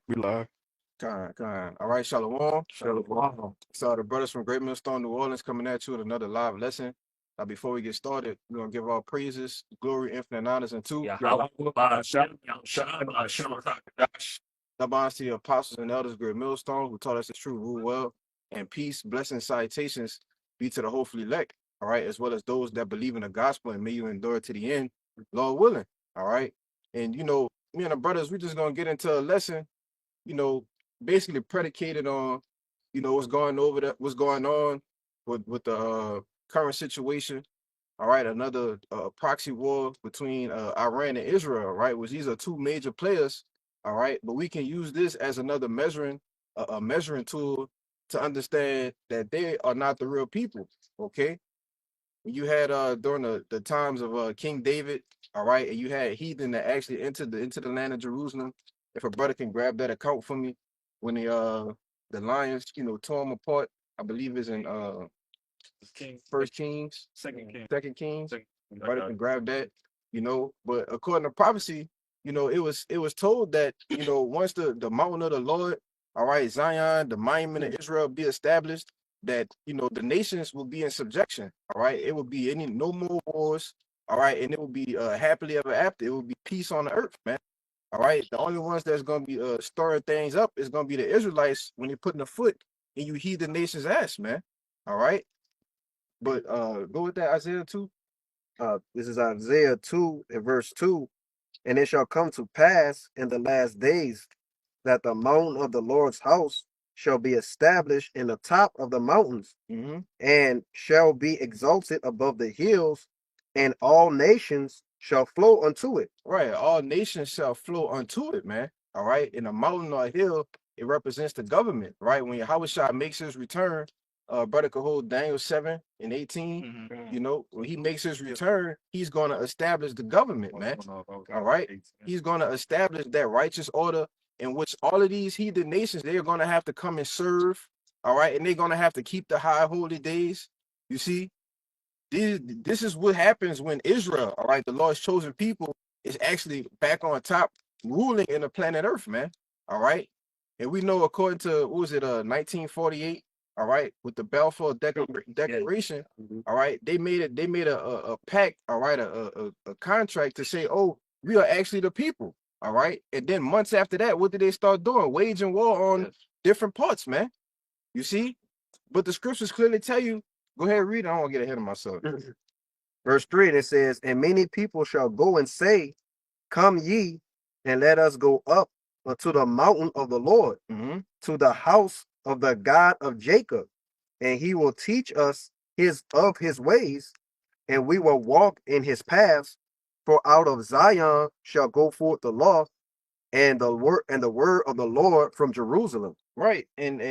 We live. Kind. All right, Shalom. Shalom. So the brothers from Great Millstone, New Orleans, coming at you with another live lesson. Now, before we get started, we're gonna give all praises, glory, infinite honors, and two. Bonds to the apostles and elders, Great Millstone, who taught us the truth, rule well, and peace, blessings, salutations be to the hopefully elect. All right, as well as those that believe in the gospel and may you endure to the end, Lord willing. All right, and me and the brothers, we're just gonna get into a lesson. Basically predicated on, what's going on with the current situation. All right, another proxy war between Iran and Israel, right? Which these are two major players, all right. But we can use this as another a measuring tool to understand that they are not the real people. Okay, you had during the times of King David, all right, and you had heathen that actually entered into the land of Jerusalem. If a brother can grab that account for me, when the lions, tore them apart, I believe is in First Kings, Second Kings. Brother can grab that, But according to prophecy, it was told that once the mountain of the Lord, all right, Zion, the monument of Israel be established, that the nations will be in subjection. All right, it will be no more wars. All right, and it will be happily ever after. It will be peace on the earth, man. All right, the only ones that's gonna be stirring things up is gonna be the Israelites when you're putting a foot and you heed the nation's ass, man. All right, but go with that Isaiah 2. This is Isaiah 2 and verse 2. And it shall come to pass in the last days that the mountain of the Lord's house shall be established in the top of the mountains, and shall be exalted above the hills, and all nations shall flow unto it. Right, all nations shall flow unto it, man. All right, in a mountain or a hill, it represents the government, right? When Yahushua makes his return, brother could hold Daniel 7 and 18. When he makes his return, he's going to establish the government, man. All right, he's going to establish that righteous order in which all of these heathen nations, they're going to have to come and serve. All right, and they're going to have to keep the high holy days. You see, this is what happens when Israel, all right, the Lord's chosen people, is actually back on top, ruling in the planet Earth, man. All right, and we know according to 1948, all right, with the Balfour Declaration, all right, they made a pact, all right, a contract to say, oh, we are actually the people, all right, and then months after that, what did they start doing? Waging war on different parts, man. You see, but the scriptures clearly tell you. Go ahead and read it. I don't want to get ahead of myself. Verse 3, and it says, and many people shall go and say, come ye, and let us go up unto the mountain of the Lord, to the house of the God of Jacob, and he will teach us his ways, and we will walk in his paths. For out of Zion shall go forth the law and the word of the Lord from Jerusalem. Right, and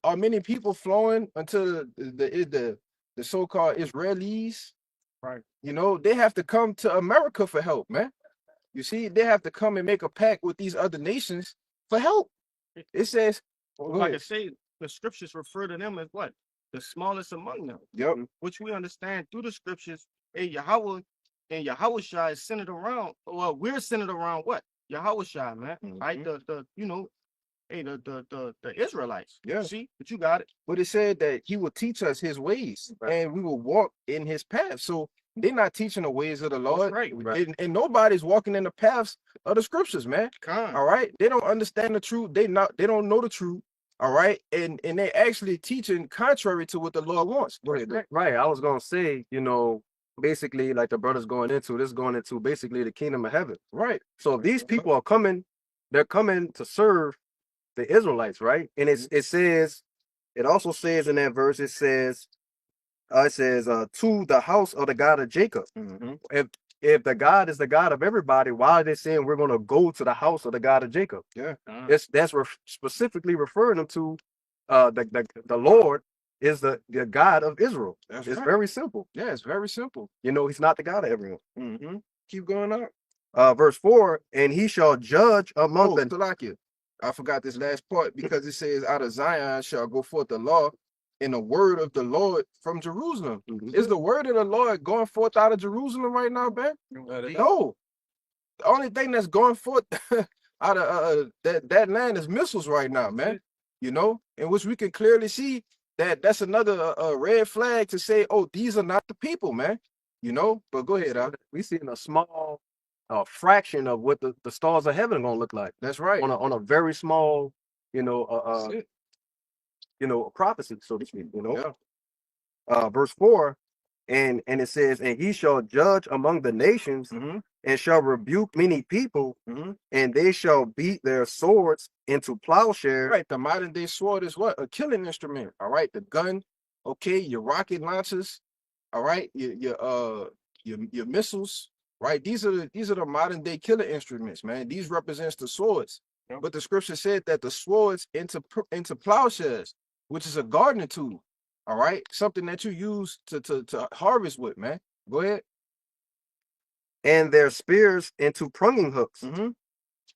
are many people flowing unto the so-called Israelis? Right, they have to come to America for help, man. You see, they have to come and make a pact with these other nations for help. It says, like I say, the scriptures refer to them as what? The smallest among them. Yep. Which we understand through the scriptures. Yahweh and Yahushua is centered around. Well, we're centered around what? Yahushua, man. Right? The Israelites. Yeah. See, but you got it. But it said that he will teach us his ways, and we will walk in his path. So they're not teaching the ways of the Lord. Right. And nobody's walking in the paths of the scriptures, man. All right. They don't understand the truth. They don't know the truth. All right. And they actually teaching contrary to what the Lord wants. Go ahead. Right. I was gonna say, basically, like the brothers going into basically the kingdom of heaven. Right. So if these people are coming, they're coming to serve the Israelites, right? And it also says in that verse, it says to the house of the God of Jacob. If the God is the God of everybody, why are they saying we're going to go to the house of the God of Jacob? Yeah. That's specifically referring them to the Lord is the God of Israel. It's very simple. Yeah, it's very simple. He's not the God of everyone. Keep going up. Verse 4, and he shall judge among the Salakia. I forgot this last part because it says, out of Zion shall go forth the law and the word of the Lord from Jerusalem. Is the word of the Lord going forth out of Jerusalem right now, man? No. The only thing that's going forth out of that land is missiles right now, man. You know, in which we can clearly see that that's another red flag to say, oh, these are not the people, man. You know, but go ahead, Al. We see in a small fraction of what the stars of heaven are gonna look like That's right. on a very small, you know, That's it. prophecy, so to speak. You know, Yeah. verse 4, and it says, and he shall judge among the nations, Mhm. and shall rebuke many people, Mhm. and they shall beat their swords into plowshares. Right. The modern day sword is what? A killing instrument. All right. The gun, okay, your rocket launchers, all right, your missiles, right? These are the modern day killer instruments, man. These represents the swords. Yep. But the scripture said that the swords into plowshares, which is a gardening tool. All right, something that you use to harvest with, man. Go ahead. And their spears into pruning hooks. Mhm.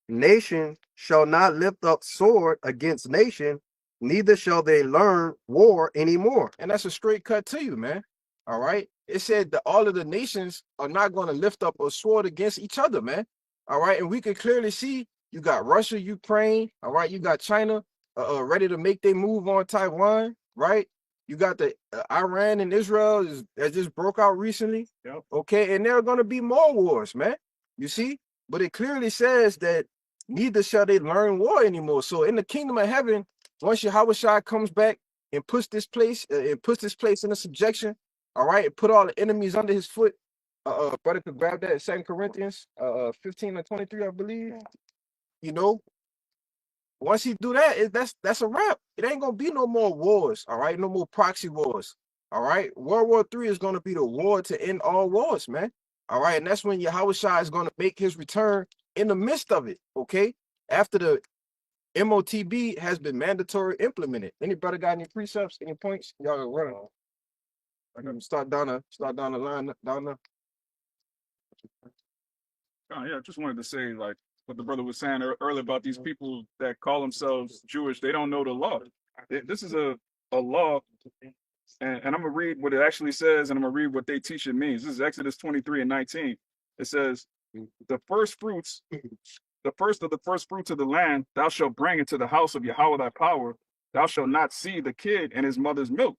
Nation shall not lift up sword against nation, neither shall they learn war anymore. And that's a straight cut to you, man. All right. It said that all of the nations are not going to lift up a sword against each other, man. All right. And we can clearly see you got Russia, Ukraine. All right. You got China ready to make their move on Taiwan, right? You got the Iran and Israel that just broke out recently. Yep. Okay. And there are going to be more wars, man. You see? But it clearly says that neither shall they learn war anymore. So in the kingdom of heaven, once Yahweh comes back and puts this place into subjection, all right, and put all the enemies under his foot. Brother could grab that in 2 Corinthians 15 and 23, I believe. You know, once he do that, that's a wrap. It ain't gonna be no more wars, all right, no more proxy wars. All right. World War III is gonna be the war to end all wars, man. All right, and that's when Yahweh is gonna make his return in the midst of it. Okay. After the MOTB has been mandatory implemented. Anybody got any precepts, any points? Y'all run. I can start down the line down there. Oh, yeah, just wanted to say, like, what the brother was saying earlier about these people that call themselves Jewish. They don't know the law. This is a law, and I'm going to read what it actually says, and I'm going to read what they teach it means. This is Exodus 23 and 19. It says, the first fruits, the first of the first fruits of the land, thou shalt bring into the house of Yahweh thy power. Thou shalt not see the kid and his mother's milk.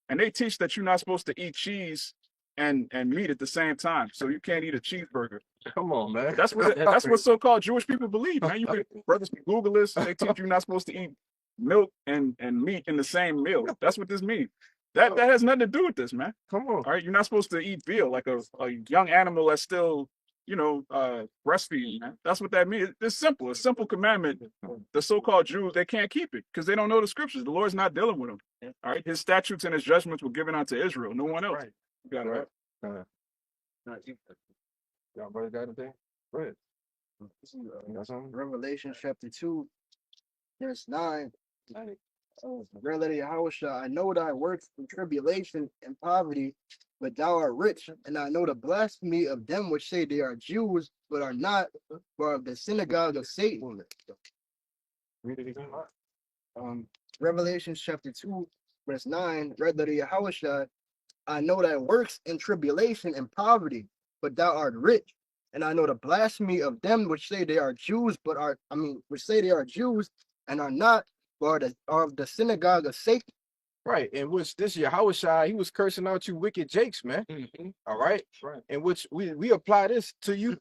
And they teach that you're not supposed to eat cheese and meat at the same time. So you can't eat a cheeseburger. Come on, man. That's what so-called Jewish people believe, man. Brothers can Google this. They teach you're not supposed to eat milk and meat in the same meal. That's what this means. That has nothing to do with this, man. Come on. All right, you're not supposed to eat veal like a young animal that's still, breastfeeding, man. That's what that means. It's simple. A simple commandment. The so-called Jews, they can't keep it because they don't know the scriptures. The Lord's not dealing with them. All right, his statutes and his judgments were given unto Israel, no one else. Right. You got it right. Y'all brother got anything? Go ahead. You got something? Revelation chapter 2, verse 9. Verily Yahweh, I know thy works in tribulation and poverty, but thou art rich, and I know the blasphemy of them which say they are Jews, but are not, for of the synagogue of Satan. Read it again. Revelation chapter 2, verse 9. Verily Yahweh, I know thy works in tribulation and poverty, but thou art rich. And I know the blasphemy of them which say they are Jews, which say they are Jews and are not, or of the synagogue of Satan. Right, in which this Yahweh he was cursing out you wicked Jakes, man. Mhm. All right, Right. in which we apply this to you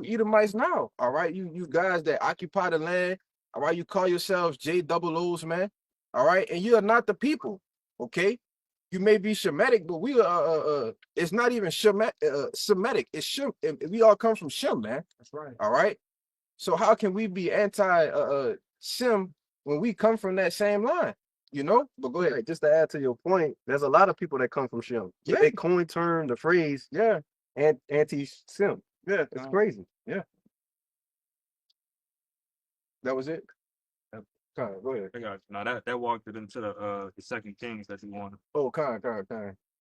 Edomites now. All right, you guys that occupy the land. All right, you call yourselves JOOs, man. All right, and you are not the people. Okay, you may be Shemitic, but we are it's not even Semitic. It's Shem. We all come from Shem, man. That's right. All right, so how can we be anti Shem when we come from that same line? You know, but go ahead. Right, just to add to your point, there's a lot of people that come from Shem. Yeah. They coin term the phrase Yeah, anti-Sem. yeah, It's crazy. that was it. Go ahead. I got you. Now that walked it into the Second Kings that you wanted. Oh, Khan.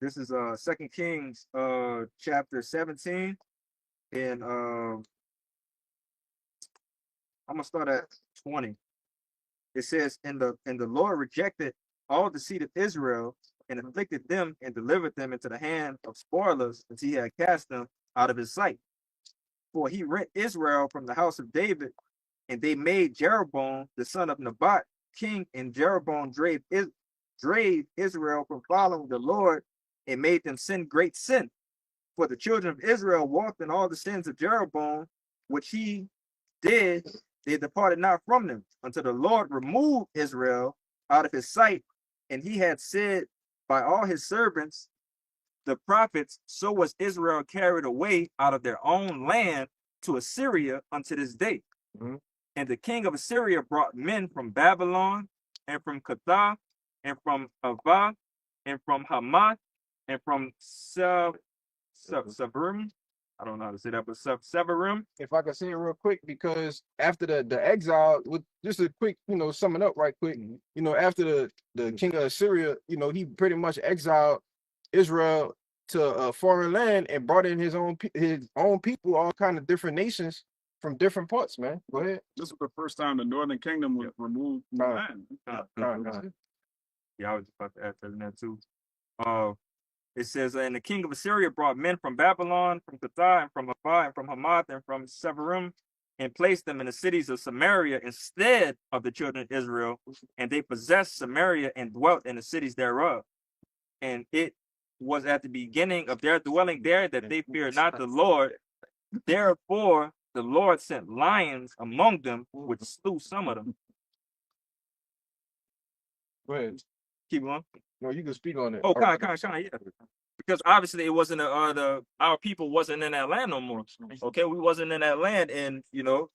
This is Second Kings chapter 17, and I'm gonna start at 20. It says, and the Lord rejected all the seed of Israel and afflicted them and delivered them into the hand of spoilers as he had cast them out of his sight. For he rent Israel from the house of David And they made Jeroboam, the son of Nebat, king, and Jeroboam drave Israel from following the Lord and made them sin great sin. For the children of Israel walked in all the sins of Jeroboam, which he did, they departed not from them, until the Lord removed Israel out of his sight. And he had said by all his servants, the prophets, so was Israel carried away out of their own land to Assyria unto this day. And the king of Assyria brought men from Babylon, and from Cathah, and from Avah, and from Hamath, and from Severim. I don't know how to say that, but Severim. If I could say it real quick, because after the exile, with just a quick, summing up right quick, after the king of Assyria, he pretty much exiled Israel to a foreign land and brought in his own people, all kind of different nations from different parts, man. Go ahead. This was the first time the Northern Kingdom was removed from the land. Yeah, I was about to add that too. It says, and the king of Assyria brought men from Babylon, from Cathah, and from Avah, and from Hamath, and from Severim, and placed them in the cities of Samaria instead of the children of Israel. And they possessed Samaria and dwelt in the cities thereof. And it was at the beginning of their dwelling there that they feared not the Lord. Therefore, the Lord sent lions among them, which slew some of them. Go ahead. Keep going. No, you can speak on it. Oh, kind of, yeah. Because obviously it wasn't our people wasn't in that land no more. Okay, we wasn't in that land, and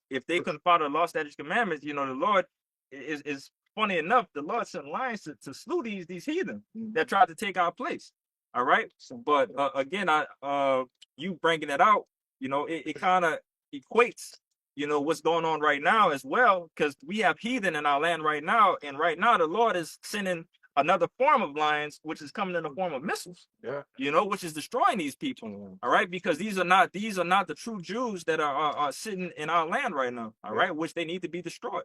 if they couldn't follow the law, statutes, commandments, the Lord is funny enough. The Lord sent lions to slew these heathen that tried to take our place. All right, but again, you bringing it out, it kind of equates, what's going on right now as well, because we have heathen in our land right now, and right now the Lord is sending another form of lions, which is coming in the form of missiles, which is destroying these people. All right, because these are not the true Jews that are sitting in our land right now. All right, which they need to be destroyed.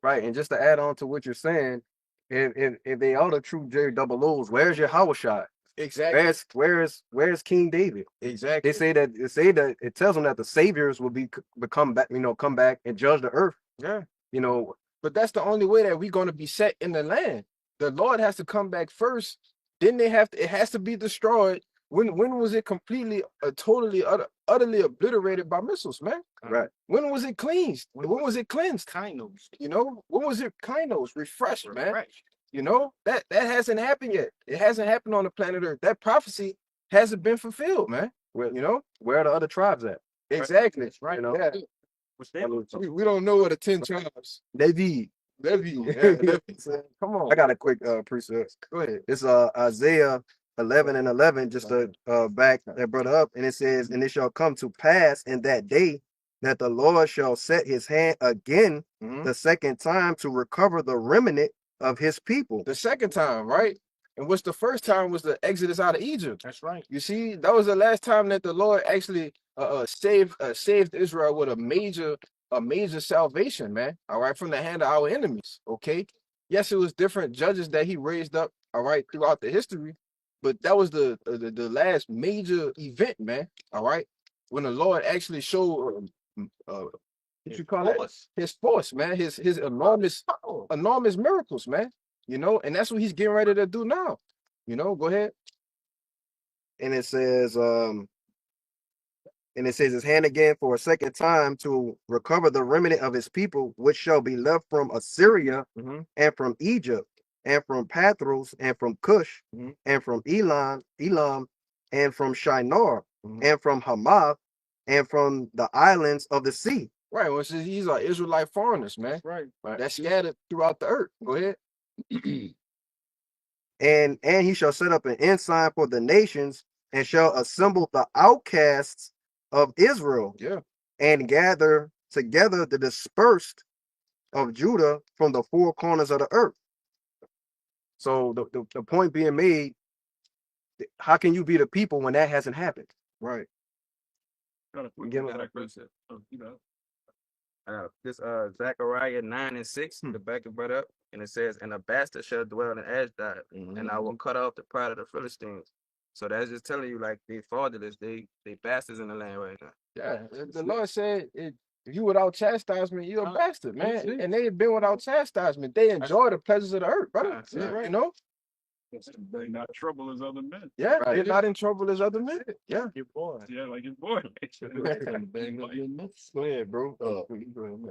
Right, and just to add on to what you're saying, if they are the true JOOs, where's your Hawashai? Exactly. Where's King David? Exactly. They say that it tells them that the saviors will come back and judge the earth. Yeah. But that's the only way that we're going to be set in the land. The Lord has to come back first. Then it has to be destroyed. When was it completely, totally, utterly obliterated by missiles, man? Right. When was it cleansed? When was it cleansed? Kainos. When was it kainos? Refreshed, man. Refreshed. That hasn't happened yet. It hasn't happened on the planet Earth. That prophecy hasn't been fulfilled, man. Where are the other tribes at? Exactly. That's right. Yeah. We don't know what the 10 tribes. Levi. Yeah, come on. I got a quick precept. Go ahead. It's Isaiah 11:11, just to back that brother up, and it says, and it shall come to pass in that day that the Lord shall set his hand again the second time to recover the remnant of his people. The second time, right? And what's the first time was the exodus out of Egypt. That's right. You see, that was the last time that the Lord actually saved Israel with a major salvation, man. All right, from the hand of our enemies. Okay. Yes, it was different judges that he raised up, all right, throughout the history, but that was the last major event, man. All right, when the Lord actually showed what you call it? His force, man. His enormous miracles, man. And that's what he's getting ready to do now. Go ahead. And it says, his hand again for a second time to recover the remnant of his people, which shall be left from Assyria and from Egypt and from Pathros and from Cush and from Elam and from Shinar and from Hamath and from the islands of the sea. Right. Well, these are Israelite foreigners, man. Right. That's scattered throughout the earth. Go ahead. And he shall set up an ensign for the nations and shall assemble the outcasts of Israel, and gather together the dispersed of Judah from the four corners of the earth. So the point being made, how can you be the people when that hasn't happened? Right. This Zechariah 9:6, the back of it up, and it says, and a bastard shall dwell in Ashdod, and I will cut off the pride of the Philistines. So that's just telling you, like, they fatherless, they bastards in the land right now. Yeah, the Lord said it If you without chastisement, you're a bastard, that's man. it. And they've been without chastisement. They enjoy the pleasures of the earth, brother. That's it, You know? They're not trouble as other men. Yeah, Right. they're not in trouble as other men. Yeah. Your boy. Yeah, like his boy. Go ahead, bro. Go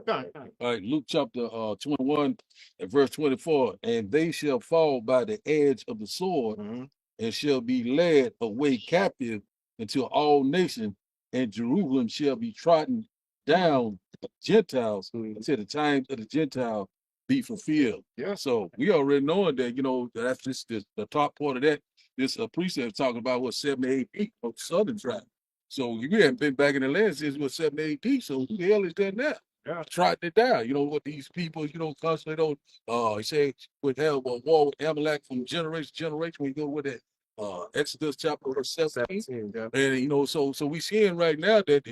ahead. All right, Luke chapter 21 and verse 24. And they shall fall by the edge of the sword Mhm. and shall be led away captive into all nations, and Jerusalem shall be trodden down of Gentiles until the times of the Gentile be fulfilled. Yeah. So we already knowing that, you know, that's just the top part of that. This precept talking about what 70 AD of southern tribe. So we haven't been back in the land since what 70 AD. So who the hell is that now? Yeah. Trotting it down. You know what these people, you know, constantly don't he say would have a war with Amalek from generation to generation. When you go with that Exodus chapter 17. 17, yeah. And you know, so we seeing right now that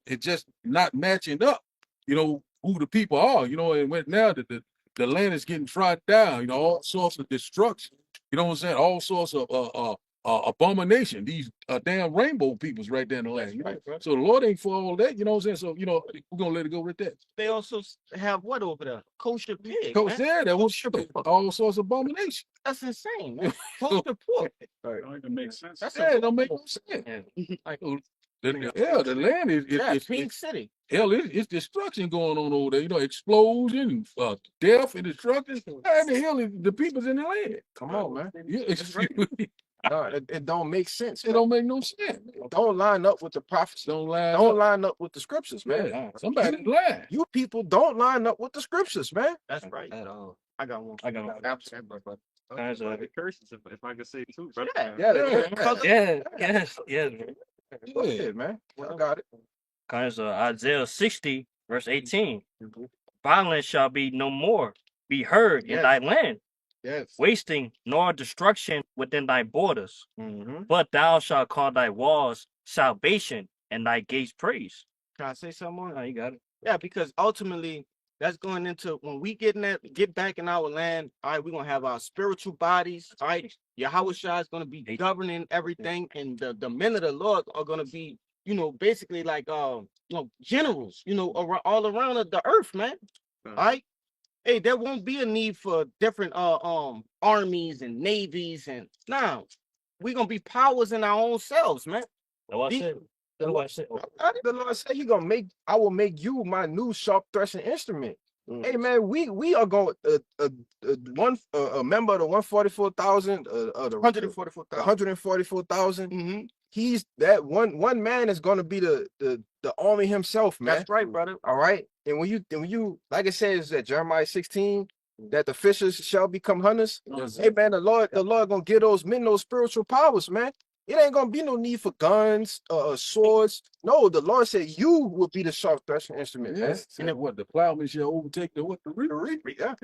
it just not matching up, you know, who the people are, you know, and when now that the land is getting trod down, you know, all sorts of destruction, you know what I'm saying, all sorts of abomination, these damn rainbow peoples right there in the land. You know? Right, bro. So the Lord ain't for all that, you know what I'm saying? So, you know, we're gonna let it go with that. They also have what over there? Kosher pig. Coach, man. yeah, that was Kosher pork. all sorts of abomination. That's insane, man. Kosher pork. It don't even make sense. That's Yeah, it don't make no sense. like The land is yeah, it's Pink City. hell, it's destruction going on over there. You know, explosion, death and destruction. How in the hell is the people's in the land? Come on, man. Yeah, excuse me. No, it don't make sense. It don't make no sense. Don't line up with the prophets. Don't lie. Don't line up with the scriptures, man. Man, somebody lying. You people don't line up with the scriptures, man. That's right. At all. I got one. I got one. Absolutely. Kinds of curses, if I could say too, brother. Yeah. Yeah, Yes. Go ahead, man. I got it. Because Isaiah 60, verse 18. Violence shall be no more be heard in Yes. thy land, Yes. wasting nor destruction within thy borders. Mm-hmm. But thou shalt call thy walls salvation and thy gates praise. Can I say something on Oh, it? you got it. Yeah, because ultimately that's going into when we get back in our land. All right, we're gonna have our spiritual bodies. All right, Yahweh Shah is gonna be governing everything, and the men of the Lord are gonna be, you know, basically like generals, you know, all around the earth, man. All right. Hey, there won't be a need for different armies and navies, and now we're gonna be powers in our own selves, man. That's what I The- said. That's what I said. The Lord said I will make you my new sharp threshing instrument. Hey man, we are going a member of the 144,000 the 144,000. 144,000. Mm-hmm. He's that one man is going to be the army himself, man. That's right, brother. All right. And when you like it says that Jeremiah 16 that the fishers shall become hunters. Hey man, the Lord gonna give those men those spiritual powers, man. It ain't gonna be no need for guns, swords. No, the Lord said you will be the sharp threshing instrument, man. Yes. And what the plowman shall overtake the reaper. Yeah.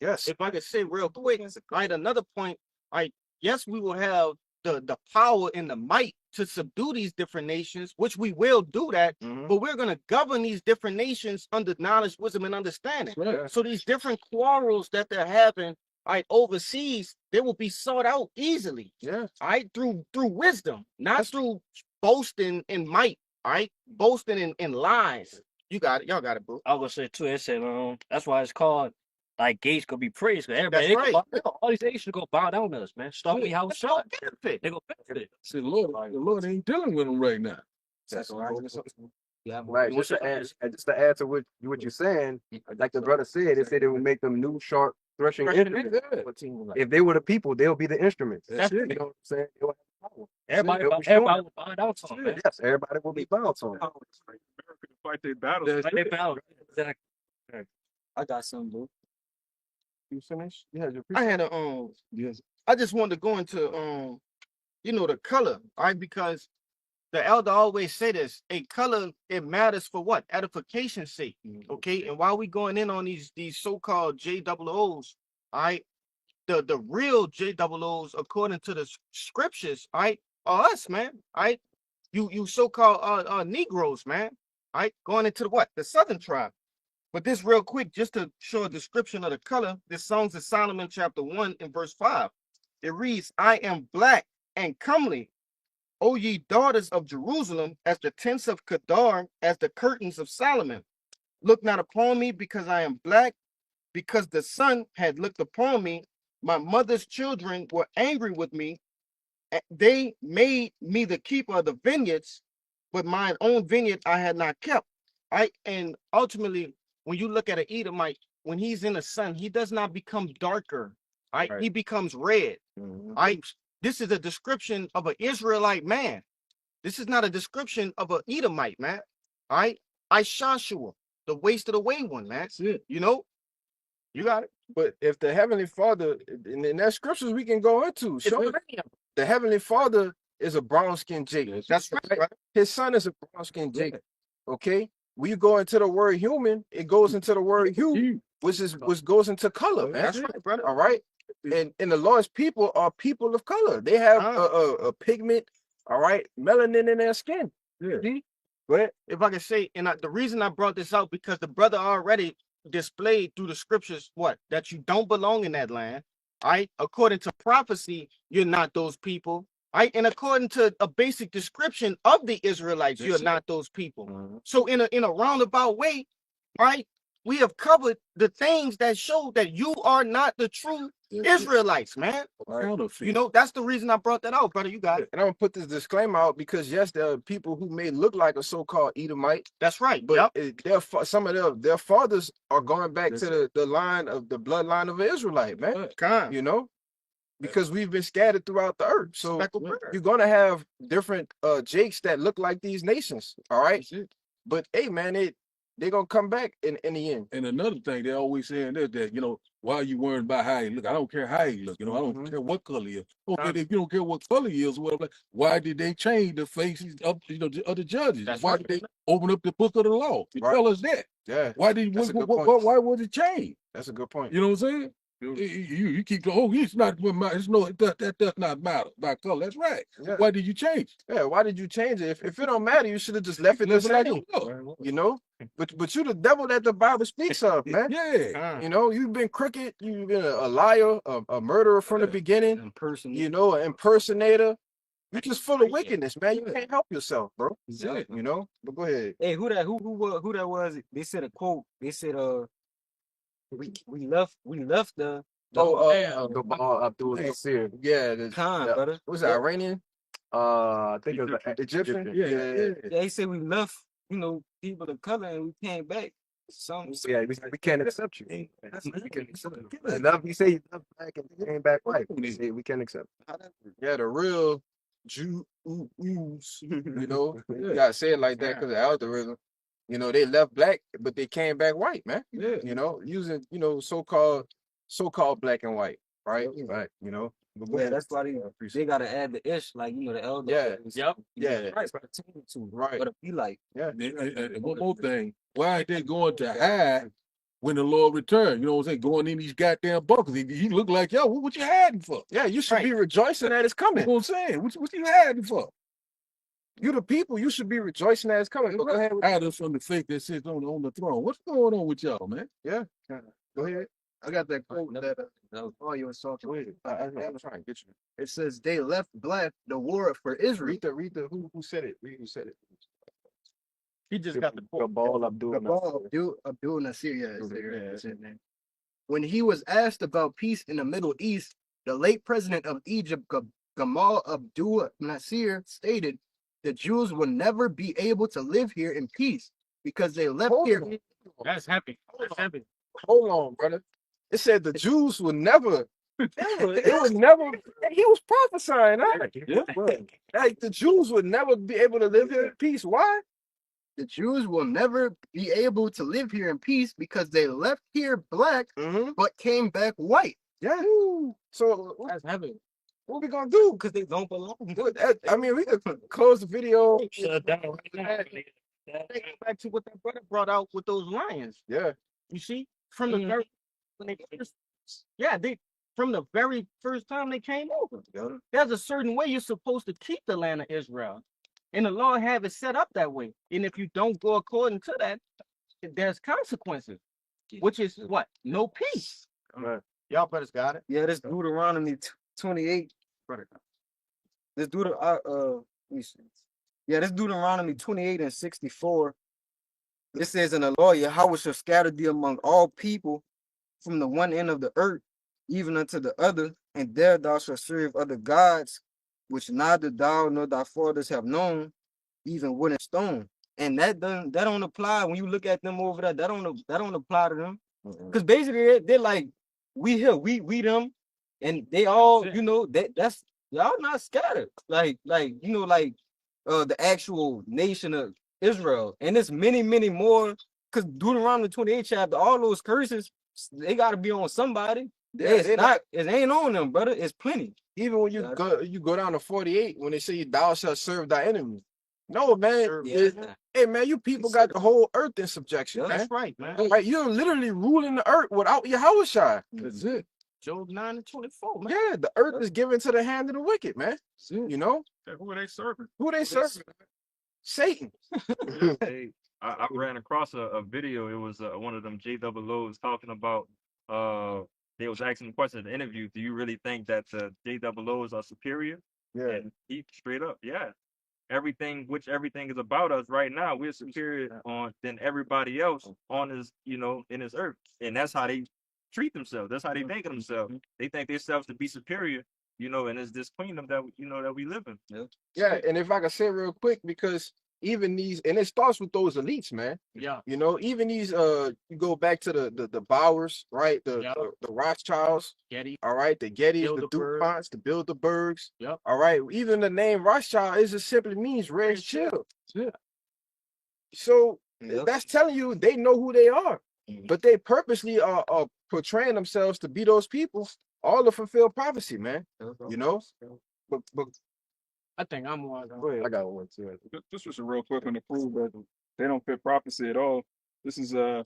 Yes. If I could say real quick, right, another point, right, yes, we will have the power and the might to subdue these different nations, which we will do that, Mhm. but we're going to govern these different nations under knowledge, wisdom, and understanding. Right. So these different quarrels that they're having, right, overseas, they will be sought out easily, Yeah. all right, through wisdom, not through boasting and might, all right, boasting in lies. You got it. Y'all got it, bro. I was gonna say too. It said, that's why it's called thy gates gonna be praised. Cause everybody, That's right. all these nations go bow down to us, man. Start with how That's shot. no benefit. They go benefit. See, the Lord ain't dealing with them right now. That's Yeah, Right. Just to add to what you're saying, like the brother said, it said it would make them new sharp threshing instruments. If they were the people, they'll be the instruments. That's You it. know what I'm saying? They'll have power. Everybody will bow down to them, man. Yes, everybody will be bound to them. America to fight their battles. Like they bow. Exactly. I got some, bro. You finished? You had your I had a Yes. I just wanted to go into the color, all right, because the elder always say this, a color, it matters for what? Edification's sake. Okay. And while we going in on these so-called JOOs, all right, the real JOOs, according to the scriptures, all right, are us, man. All right. You so-called Negroes, man. All right, going into the southern tribe. But this real quick, just to show a description of the color, this Songs of Solomon chapter 1 and verse 5. It reads, I am black and comely, O ye daughters of Jerusalem, as the tents of Kedar, as the curtains of Solomon. Look not upon me because I am black, because the sun had looked upon me. My mother's children were angry with me. They made me the keeper of the vineyards, but mine own vineyard I had not kept. And ultimately, when you look at an Edomite, when he's in the sun, he does not become darker. Right? He becomes red. This is a description of an Israelite man. This is not a description of an Edomite, man. All right. Joshua, the waste of the way one, man. That's it. You know, you got it. But if the Heavenly Father, and there's scriptures we can go into, show the Heavenly Father is a brown-skinned Jacob. That's right. His son is a brown-skinned Jacob. Okay? When you go into the word human, it goes into the word hue, which goes into color, man. That's right, brother. All right. And the Lord's people are people of color. They have a pigment, all right, melanin in their skin. Yeah. See? Go ahead. If I can say, and the reason I brought this out, because the brother already displayed through the scriptures what? That you don't belong in that land. Right? According to prophecy, you're not those people. Right? And according to a basic description of the Israelites, you're not those people. So in a roundabout way, right? We have covered the things that show that you are not the true Israelites, man. You know, that's the reason I brought that out, brother. You got it. And I'm gonna put this disclaimer out because yes, there are people who may look like a so-called Edomite. That's right. But some of their fathers are going back to the line of the bloodline of an Israelite, man. You know, because we've been scattered throughout the earth. So you're gonna have different Jakes that look like these nations. All right. But hey, man, they're gonna come back in the end. And another thing they always saying is that, you know, why are you worried about how he look? I don't care how he look, you know, I don't care what color he is. Okay, if you don't care what color he is, whatever, why did they change the faces of of the judges? Why did they open up the book of the law to tell us that? Yeah. Why was it changed? That's a good point. You know what I'm saying? You keep going, it's not that does not matter by color. That's right. Yeah. Why did you change? Yeah, why did you change it? If it don't matter, you should have just left it the same. You know? But you the devil that the Bible speaks of, man. Yeah. You know, you've been crooked, you've been a liar, a murderer from the beginning, you know, an impersonator. You're just full of wickedness, man. You can't help yourself, bro. You know? But go ahead. Hey, who that was? They said a quote. They said we left the Abdul Nasir. Yeah, brother. Was it Iranian? I think it was Egyptian. Yeah, he said we left, you know, people of color and we came back. Yeah, we can't accept you. We can't accept you. Enough, you say you left black and you came back white. We can't accept. Yeah, the real Jews, you know, you gotta say it like that because of algorithm. You know, they left black, but they came back white, man. Yeah. You know, using, you know, so-called black and white, right? Right. You know. Yeah, that's why they gotta add the ish, like, you know, the elder. Yeah. Right. But it be like, And one more thing, why ain't they going to hide when the Lord returns? You know what I'm saying? Going in these goddamn bunkers. He look like, yo, what you hiding for? Yeah, you should be rejoicing that it's coming. You know what I'm saying? What you hiding for? You the people, you should be rejoicing that it's coming. Go ahead. Hide us from the fake that sits on the throne. What's going on with y'all, man? Yeah. Go ahead. I got that quote that you was talking. Go ahead. I'm trying to get you. It says they left black the war for Israel. Read the who said it. Read who said it. He just got the quote. Gabal Abdul Nasir, yeah, when he was asked about peace in the Middle East, the late president of Egypt, Gamal Abdul Nasir, stated the Jews will never be able to live here in peace because they left here. That's happy. That's happy. Hold on, brother. It said the Jews would never. It would never. He was prophesying. Like the Jews would never be able to live here in peace. Why? The Jews will never be able to live here in peace because they left here black, but came back white. Yeah. So That's heavy. what we gonna do? because they don't belong. I mean, we could close the video. Shut down right now. Back to what that brother brought out with those lions. Yeah. You see, from the very when they first, from the very first time they came over, there's a certain way you're supposed to keep the land of Israel, and the Lord have it set up that way. And if you don't go according to that, there's consequences, which is what? No peace. Y'all brothers got it. Yeah, this Deuteronomy 28. This Let me see. Yeah, this Deuteronomy 28 and 64. It says, "And the Lord Yahweh shall scatter thee among all people from the one end of the earth, even unto the other, and there thou shalt serve other gods, which neither thou nor thy fathers have known, even wood and stone." And that don't apply when you look at them over there. That don't apply to them. Because basically they're like, we here, we them, and they all, you know, that's y'all not scattered. Like the actual nation of Israel. And there's many more, because Deuteronomy 28 chapter, all those curses, they gotta be on somebody. Yeah, It's not, it ain't on them, brother. It's plenty. Even when you go down to 48, when they say thou shalt serve thy enemy. No, man. Yeah. Hey, man, you people got the whole earth in subjection, man. That's right, man. Like, you're literally ruling the earth without Yahushua. That's it. Job 9 and 24, man. Yeah, the earth is given to the hand of the wicked, man. That's it. You know? Who are they serving? Who they serving? Satan. Hey, I ran across a video. It was one of them JWOs talking about they was asking the question in the interview, do you really think that the JWOs are superior? Yeah. And he straight up, yeah. Everything is about us right now, we're superior than everybody else on this, you know, in this earth. And that's how they treat themselves. That's how they think of themselves. They think themselves to be superior, you know, and it's this kingdom that that we live in. Yeah, and if I could say real quick, because even these, and it starts with those elites, man. Yeah. You know, even these you go back to the Bowers, right? The Rothschilds, Getty. all right, the Gettys, the Bilderberg. DuPonts, the Bilderbergs. Yep. All right. Even the name Rothschild is just simply means red shield. Yeah. So Yep. that's telling you they know who they are. Mhm. But they purposely are portraying themselves to be those people, all to fulfill prophecy, man. You know? But I think I'm one. go ahead. I got one too. This was a real quick one to prove that they don't fit prophecy at all. This is the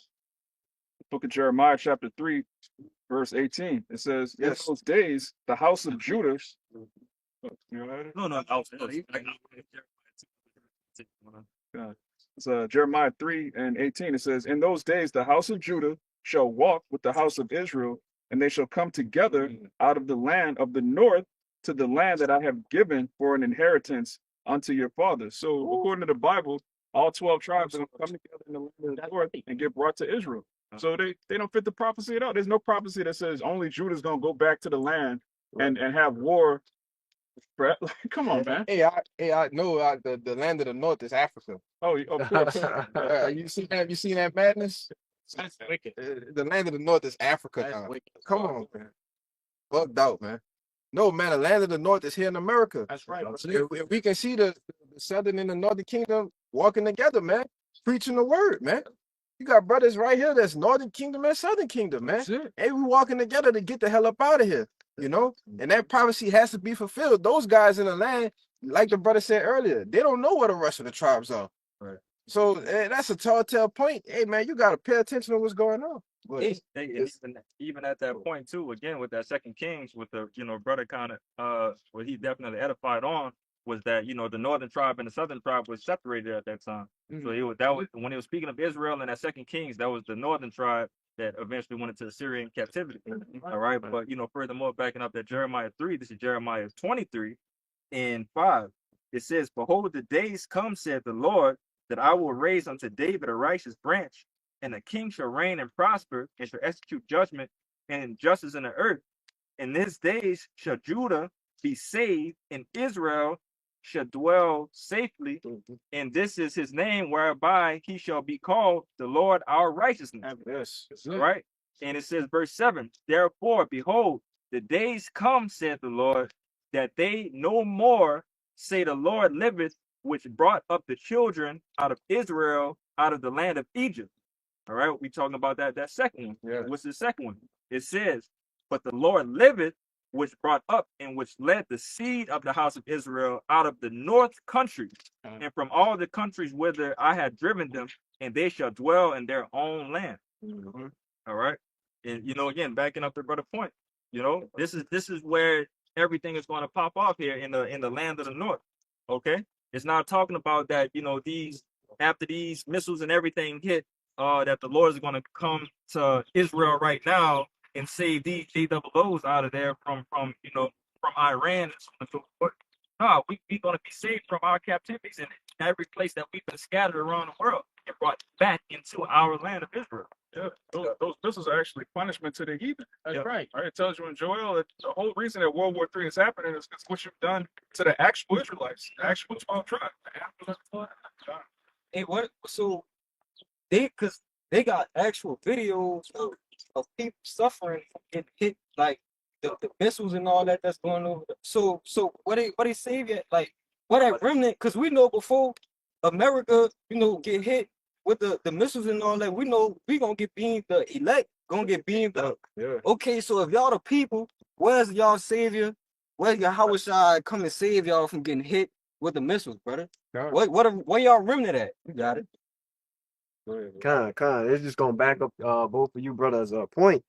book of Jeremiah, chapter 3, verse 18. It says, Yes. in those days, the house of Judah. You know that? No, It's Jeremiah 3 and 18. It says, in those days, the house of Judah shall walk with the house of Israel, and they shall come together out of the land of the north to the land that I have given for an inheritance unto your fathers. So according to the Bible, all 12 tribes will come together in the land of the north and get brought to Israel. So they don't fit the prophecy at all. There's no prophecy that says only Judah's going to go back to the land and have war. Come on, man. I know the land of the north is Africa. Oh, of course. You seen that madness? That's wicked. The land of the north is Africa That's now. wicked. Come on, man. Bugged out, man. No, man, the land of the north is here in America. That's right. If we can see the southern and the northern kingdom walking together, man, preaching the word, man. You got brothers right here that's northern kingdom and southern kingdom, man. That's it. Hey, we walking together to get the hell up out of here, you know? And that prophecy has to be fulfilled. Those guys in the land, like the brother said earlier, they don't know where the rest of the tribes are. Right. So that's a telltale point. Hey, man, you got to pay attention to what's going on. But Even at that point too, again with that Second Kings, with the brother kind of what he definitely edified on was that the northern tribe and the southern tribe was separated at that time. So that was when he was speaking of Israel in that Second Kings, that was the northern tribe that eventually went into Assyrian captivity. All right, but furthermore, backing up that Jeremiah 3, this is Jeremiah 23 and 5. It says, "Behold, the days come, said the Lord, that I will raise unto David a righteous branch, and the king shall reign and prosper, and shall execute judgment and justice in the earth. In these days shall Judah be saved, and Israel shall dwell safely. And this is his name, whereby he shall be called the Lord our righteousness." yes, Right? And it says, verse 7, "Therefore, behold, the days come, saith the Lord, that they no more say, the Lord liveth, which brought up the children out of Israel out of the land of Egypt." All right, we talking about that second one. Yeah. What's the second one? It says, "But the Lord liveth, which brought up and which led the seed of the house of Israel out of the north country, and from all the countries whither I had driven them, and they shall dwell in their own land." All right, and again, backing up the brother point, this is where everything is going to pop off here in the land of the north. Okay, it's not talking about that. These after these missiles and everything hit, that the Lord is going to come to Israel right now and save these JWOs out of there from Iran and so on and so forth. no, we gonna be saved from our captivities in every place that we've been scattered around the world and brought back into our land of Israel. Yeah, those missiles are actually punishment to the heathen. That's Yeah. right. All right, it tells you in Joel that the whole reason that World War III is happening is because what you've done to the actual Israelites, the actual 12 tribes. Hey, what? So because they got actual videos of people suffering from getting hit, like the missiles and all that that's going over. So what they say yet? Like what that remnant? Because we know before America, get hit with the missiles and all that, we know we gonna get beamed. The elect gonna get beamed up. Yeah. Okay, so if y'all the people, where's y'all savior? Where's your Hawashai come and save y'all from getting hit with the missiles, brother? God. Where y'all remnant at? You got it. Con. It's just gonna back up both of you brothers' point.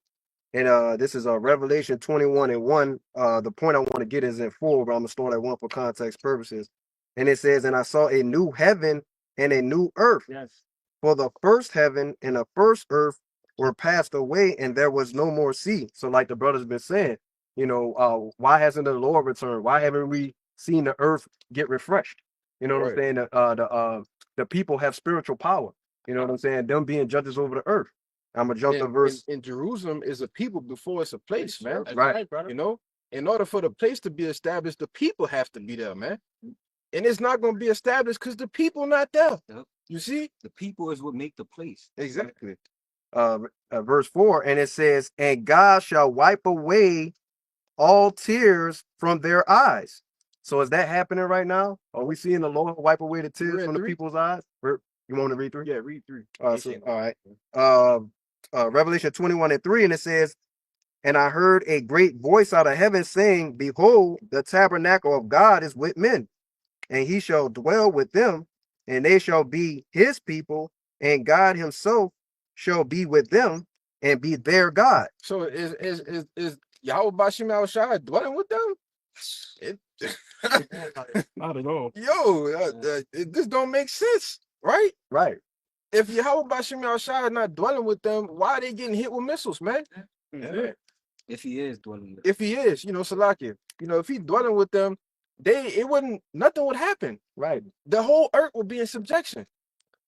And this is Revelation 21:1. The point I want to get is in full, but I'm gonna start at 1 for context purposes. And it says, "And I saw a new heaven and a new earth. Yes. For the first heaven and the first earth were passed away, and there was no more sea." So, like the brother's been saying, why hasn't the Lord returned? Why haven't we seen the earth get refreshed? You know what I'm saying? The people have spiritual power. You know what I'm saying? Them being judges over the earth. I'm gonna jump to verse. In Jerusalem is a people before it's a place, man. That's Right. brother. You know, in order for the place to be established, the people have to be there, man. And it's not going to be established because the people not there. Yep. You see? The people is what make the place. Exactly. Verse 4, and it says, "And God shall wipe away all tears from their eyes." So is that happening right now? Are we seeing the Lord wipe away the tears Read from the 3? people's eyes? You want to read 3? Yeah, read 3. All right. Revelation 21:3, and it says, "And I heard a great voice out of heaven saying, Behold, the tabernacle of God is with men, and he shall dwell with them, and they shall be his people, and God himself shall be with them and be their God." So is Yahweh Bashim Al Shai dwelling with them? Not at all. This don't make sense, right? Right. If Yahweh Bashim Al Shai is not dwelling with them, why are they getting hit with missiles, man? Yeah. If he is dwelling with. If he is, Salakia, if he's dwelling with them, nothing would happen. Right. The whole earth would be in subjection.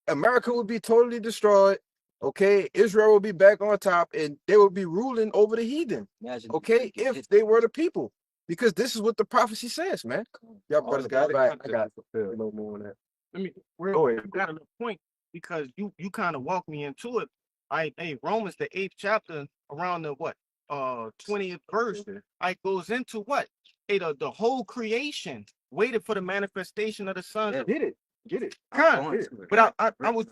America would be totally destroyed. Okay, Israel will be back on top, and they will be ruling over the heathen. Imagine. Okay, if they were the people, because this is what the prophecy says, man. Y'all brothers got it. Right. I got a little more on that. Let me. Go ahead. You got a little point because you kind of walked me into it. Hey, Romans the 8th chapter around the what 20th verse. I goes into what the whole creation waited for the manifestation of the sons. Yeah, of Get it. But I was,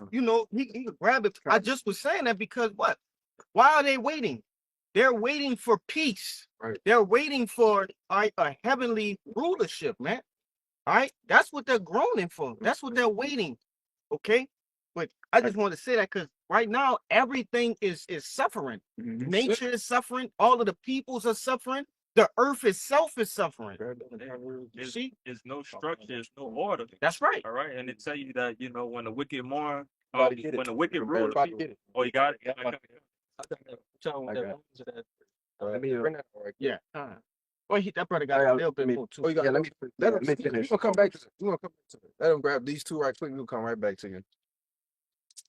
he could grab it. I just was saying that because what? Why are they waiting? They're waiting for peace. Right. They're waiting for a heavenly rulership, man. All right. That's what they're groaning for. That's what they're waiting. Okay. But I just want to say that because right now everything is suffering. Nature is suffering. All of the peoples are suffering. The earth itself is suffering. You see? There's no structure, there's no order. That's right. All right. And it tell you that, when the wicked mourn, Everybody get it. when the wicked rule, Everybody get it. oh, you got it? Yeah, Yeah. Well, that brother got a little bit more too. Oh, you got. Yeah, let me Let me him finish. We're gonna come back to it. We're gonna come back to it. Let him grab these two right quick. We'll come right back to you.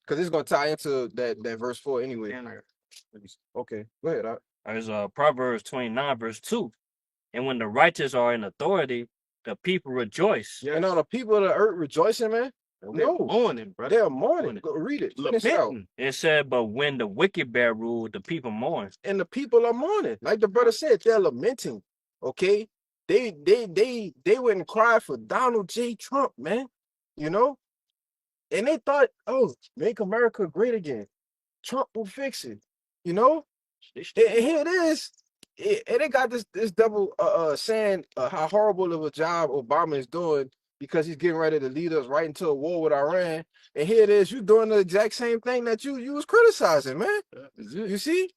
Because it's gonna tie into that verse 4 anyway. Okay, go ahead. There's Proverbs 29, verse 2. "And when the righteous are in authority, the people rejoice." And all the people of the earth rejoicing, man. No, Mourning, brother. they're mourning. Go read it. Finish it out. Lamenting. It said, "But when the wicked bear rule, the people mourn." And the people are mourning. Like the brother said, they're lamenting. Okay, they went and cried for Donald J. Trump, man. And they thought, oh, make America great again. Trump will fix it. And here it is. And they got this double saying how horrible of a job Obama is doing because he's getting ready to lead us right into a war with Iran. And here it is, you doing the exact same thing that you was criticizing, man. You see?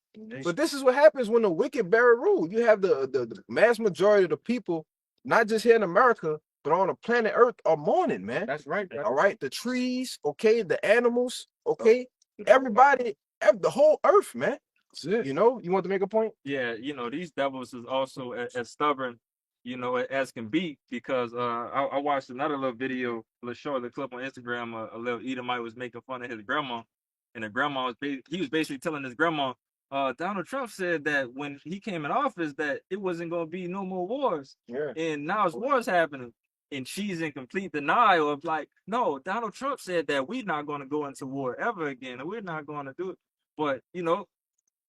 But this is what happens when the wicked bear rule. You have the mass majority of the people, not just here in America, but on the planet Earth, are mourning, man. That's right. Brother. All right, the trees, okay, the animals, okay, everybody, the whole earth, man. That's it. You want to make a point? Yeah, these devils is also as stubborn you know, as can be, because I watched another little video, a little short little clip on Instagram. A little Edomite was making fun of his grandma, and the grandma was he was basically telling his grandma, Donald Trump said that when he came in office that it wasn't going to be no more wars, Yeah. and now it's wars happening, and she's in complete denial of like, no, Donald Trump said that we're not going to go into war ever again, and we're not going to do it, but you know,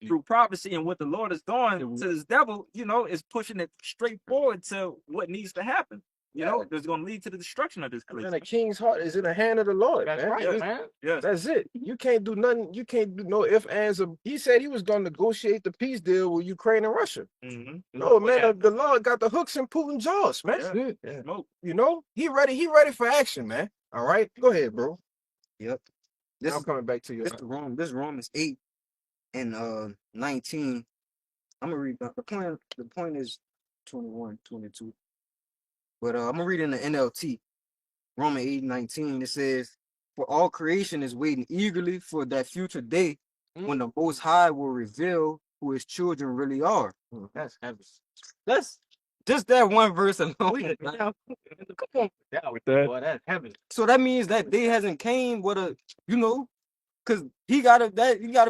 through prophecy and what the Lord is doing to this devil, you know, is pushing it straight forward to what needs to happen. You know, that's going to lead to the destruction of this place. And the king's heart is in the hand of the Lord. That's man. right, Yes. man. Yes. That's it. You can't do nothing. You can't do no ifs, ands, or he said he was going to negotiate the peace deal with Ukraine and Russia. Mm-hmm. No, man, the Lord got the hooks in Putin's jaws, man. Yeah. Smoke. You know, he ready for action, man. All right, go ahead, bro. Yep. This This I'm coming back to you. this Romans 8 and 19. I'm gonna read the point. The point is 21, 22. But I'm gonna read in the NLT. Romans 8:19. It says, "For all creation is waiting eagerly for that future day when the Most High will reveal who His children really are." That's heavy. That's just that one verse alone. Come on, down with that. Boy, that's heavy. So that means that day hasn't came with a, you know, because he gotta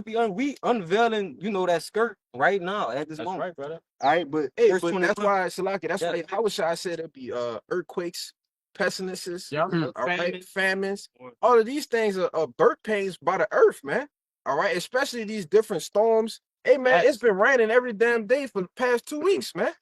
be unveiling, you know, that skirt right now at this That's moment. right, brother. All right, but Hey, verse but 21, that's why Salaki. That's Yeah. why I wish I said it'd be earthquakes, pestilences, Yeah. all right, Famine. famines. All of these things are birth pains by the earth, man. All right, especially these different storms. Hey, man, Yes. it's been raining every damn day for the past 2 weeks, man.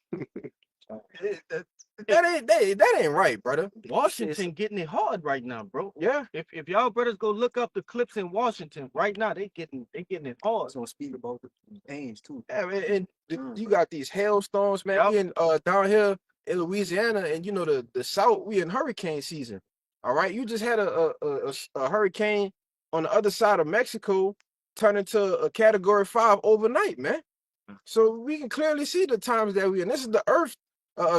that ain't right, brother. Washington getting it hard right now, bro. Yeah, If y'all brothers go look up the clips in Washington right now, they getting it I hard. was gonna speak about the pains too. yeah, man, and you got these hailstorms, man. Yup. We in down here in Louisiana, and you know the South, we in hurricane season. All right, you just had a hurricane on the other side of Mexico turn into a Category 5 overnight, man. So we can clearly see the times that we in. This is the earth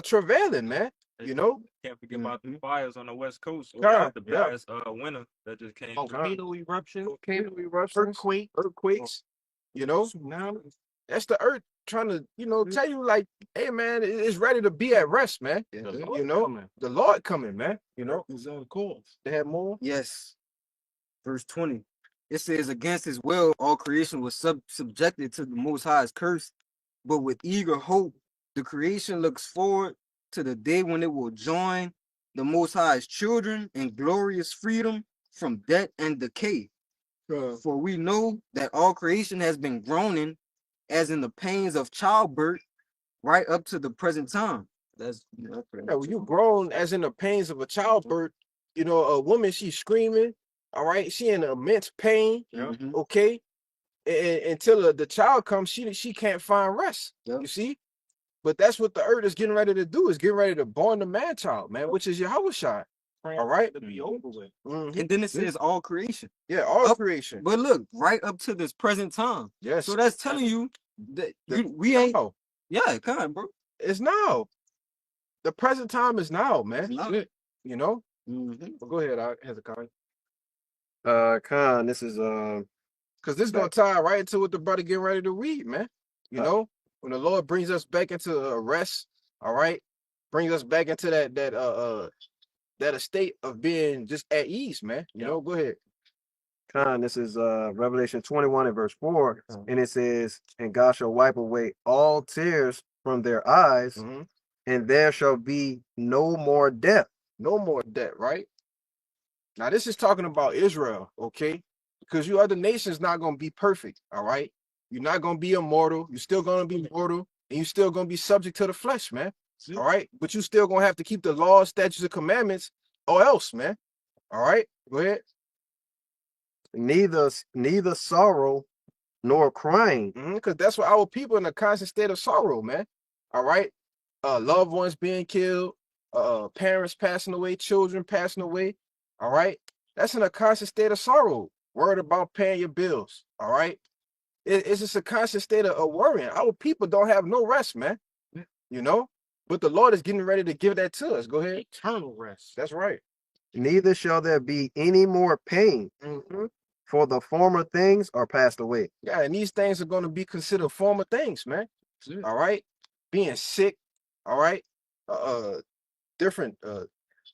travailing, man. You know, Can't forget about the fires on the West Coast. Yeah, The yeah. past winter that just came. Volcano eruption, volcano eruptions, earthquake, earthquakes. You know, tsunami. that's the earth trying to, tell you like, hey, man, it's ready to be at rest, man. The You Lord know, coming. the Lord coming, man. You know, Is that a cause? they have more. Yes. Verse 20. It says, "Against His will, all creation was subjected to the Most High's curse, but with eager hope, the creation looks forward to the day when it will join the Most High's children in glorious freedom from death and decay. For we know that all creation has been groaning as in the pains of childbirth right up to the present time." That's Yeah, when you grown as in the pains of a childbirth, a woman, she's screaming, all right, she in immense pain, Mhm. okay, and until the child comes, she can't find rest. Yep. You see, but that's what the earth is getting ready to do, is getting ready to born the man child, man, which is Yahushua. All right, To be over with. Mhm. And then it says all creation. Yeah, all Up- creation. But look, right up to this present time. Yes, So that's telling you that The- we ain't. now. Yeah, come on, bro. It's now. The present time is now, man. Now. You know. Mhm. But go ahead, Hezekiah, Khan, this is because this is gonna tie right into what the brother getting ready to read, man. You know, when the Lord brings us back into rest, all right, brings us back into that estate of being just at ease, man. You know, go ahead. Khan, this is Revelation 21 and verse 4, and it says, "And God shall wipe away all tears from their eyes, Mhm. and there shall be no more death." No more debt, right? Now this is talking about Israel, okay? Because you other nations not gonna be perfect, all right? You're not gonna be immortal. You're still gonna be mortal, and you're still gonna be subject to the flesh, man. All right, but you still gonna have to keep the laws, statutes, and commandments, or else, man. All right, go ahead. Neither sorrow nor crying. Because that's what our people in a constant state of sorrow, man. All right, loved ones being killed, parents passing away, children passing away. All right, that's in a constant state of sorrow. Worried about paying your bills. All right, it's just a constant state of worrying. Our people don't have no rest, man. You know, but the Lord is getting ready to give that to us. Go ahead. Eternal rest. That's right. Neither shall there be any more pain, Mhm. for the former things are passed away. Yeah, and these things are going to be considered former things, man. All right, being sick. All right, different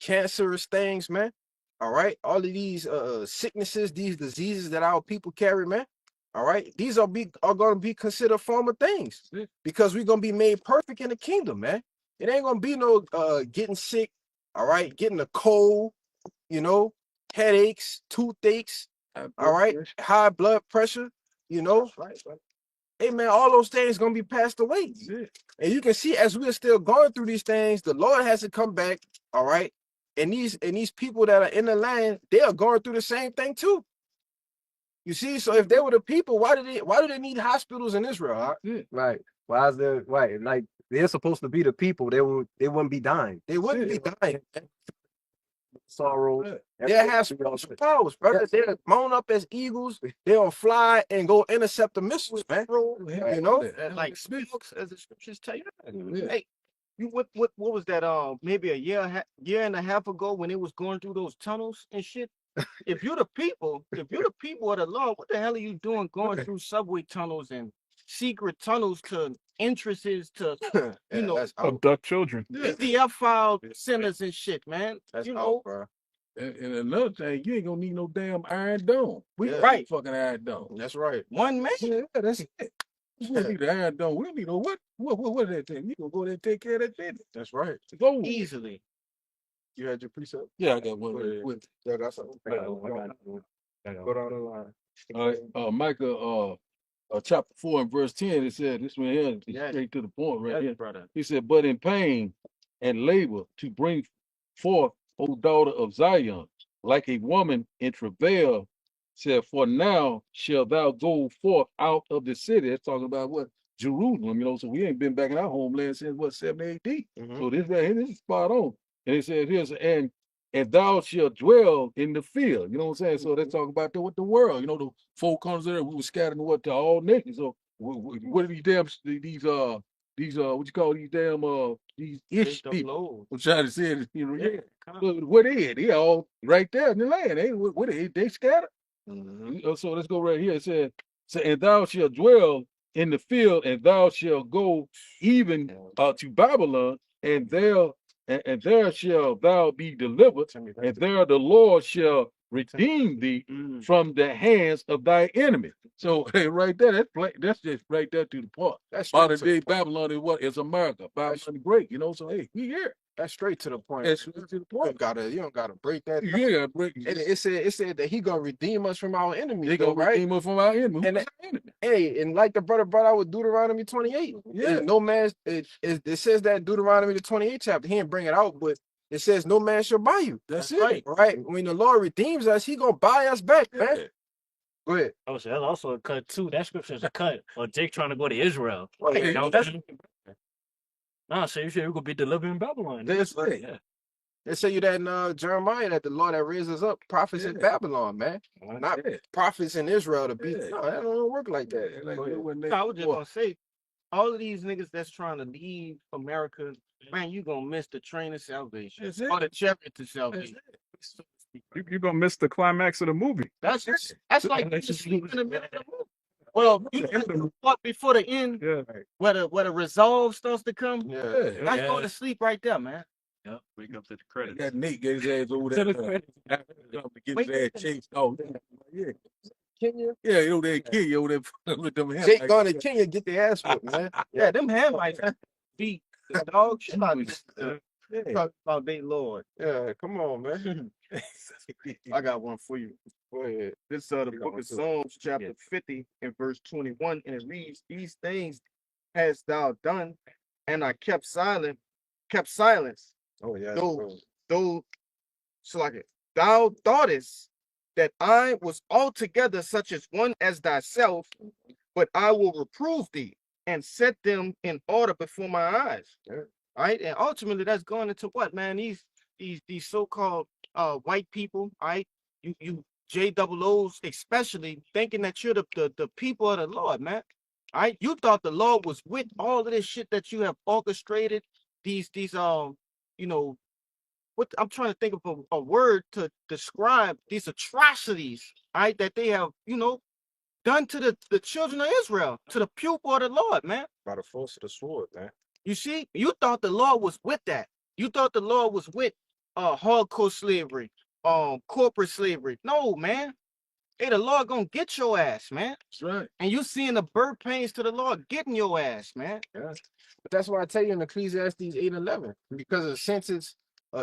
cancerous things, man. All right, all of these sicknesses, these diseases that our people carry, man. All right, these are going to be considered former things because we're going to be made perfect in the kingdom, man. It ain't going to be no getting sick, all right, getting a cold, you know, headaches, toothaches, all right, high blood pressure, you know. Hey man, all those things gonna be passed away. And you can see as we're still going through these things, the Lord hasn't come back. All right. And these people that are in the land, they are going through the same thing too. You see, so if they were the people, why do they need hospitals in Israel? Huh? Right. Why is there right? Like they're supposed to be the people. They wouldn't be dying. They wouldn't be dying. Sorrow. They have special powers, brother. They're blown up as eagles. They'll fly and go intercept the missiles, man. You know, like spooks, as the scriptures tell you. Hey, what was that? Maybe a year and a half ago when it was going through those tunnels and shit. If you're the people of the law, what the hell are you doing going through subway tunnels and secret tunnels to entrances to you know abduct children? PDF file centers and shit, man. That's you know, bro. And another thing, you ain't gonna need no damn Iron Dome. We right. Fucking Iron Dome. That's right. One man. Yeah, that's it. We don't need the Iron Dome. We don't need no what is that thing? You gonna go there and take care of that business. That's right. Go Easily. You had your precept? Yeah, I got one. Yeah, that's something. Go down the line. All right, Micah, chapter 4 and verse 10, it said, this one here is straight to the point right here. Brother. He said, but in pain and labor to bring forth, O daughter of Zion, like a woman in travail, said, for now shall thou go forth out of the city. That's talking about what? Jerusalem, you know, so we ain't been back in our homeland since what, 70 AD. So this right here, this is spot on. And it says here's and thou shalt dwell in the field. You know what I'm saying? So they're talking about the world. You know, the four corners there, we were scattered what to all nations. So what are these what you call these damn these ish people? I'm trying to say it, you know, what is it? They all right there in the land. What is it? They scattered. So let's go right here. It says, and thou shalt dwell in the field, and thou shalt go even to Babylon, and there shall thou be delivered, and there the Lord shall redeem thee from the hands of thy enemy. So hey, right there, that's just right there to the point. That's modern day Babylon is what? It's America. Babylon the Great, you know. So hey, we here. That's straight to the point. That's straight to the point. You don't gotta break that. You gotta break it. It said that he gonna redeem us from our enemies. He gonna redeem us from our enemies. And hey, and like the brother brought out with Deuteronomy 28. Yeah. No man it says that Deuteronomy the 28th chapter. He didn't bring it out, but it says no man shall buy you. That's it. Right. When the Lord redeems us, he gonna buy us back, man. Go ahead. Oh, so that's also a cut too. That scripture is a cut. Or Jake trying to go to Israel. Right. You know, so you said you're gonna be delivered in Babylon. That's right. Yeah. They say you that in Jeremiah that the Lord that raises up prophets in Babylon, man. Not prophets in Israel to be. No, that don't work like that. I was just gonna say, all of these niggas that's trying to leave America, man, you gonna miss the train of salvation. Or the chariot to salvation. You're gonna miss the climax of the movie. That's like sleeping in the middle of the movie. Well, you before the end, where the resolve starts to come. That's going to sleep right there, man. Yep, wake up to the credits. Got Nate get his ass over there. Get his ass chased. Oh, yeah. Kenya? Yeah, you know, they kill you over there with them hands. Jake going to Kenya get the ass whooped, man. Yeah, them Hamites beat the dog shit out about their Lord. Yeah, come on, man. I got one for you. Go ahead. This is the book of Psalms, chapter 50, and verse 21, and it reads, "These things hast thou done, and I kept silence. Oh yeah. Though, so like it, thou thoughtest that I was altogether such as one as thyself, but I will reprove thee and set them in order before my eyes." Yeah. Right, and ultimately that's going into what, man? These so-called white people, right? You JOOs especially thinking that you're the people of the Lord, man. All right, you thought the Lord was with all of this shit that you have orchestrated. These you know, what I'm trying to think of a word to describe these atrocities, right? That they have, done to the children of Israel, to the pupil of the Lord, man. By the force of the sword, man. You see, you thought the Lord was with that. You thought the Lord was with hardcore slavery, corporate slavery. No, man. Hey, the Lord gonna get your ass, man. That's right. And you seeing the birth pains to the Lord getting your ass, man. Yeah. But that's why I tell you in Ecclesiastes 8:11, because a sentence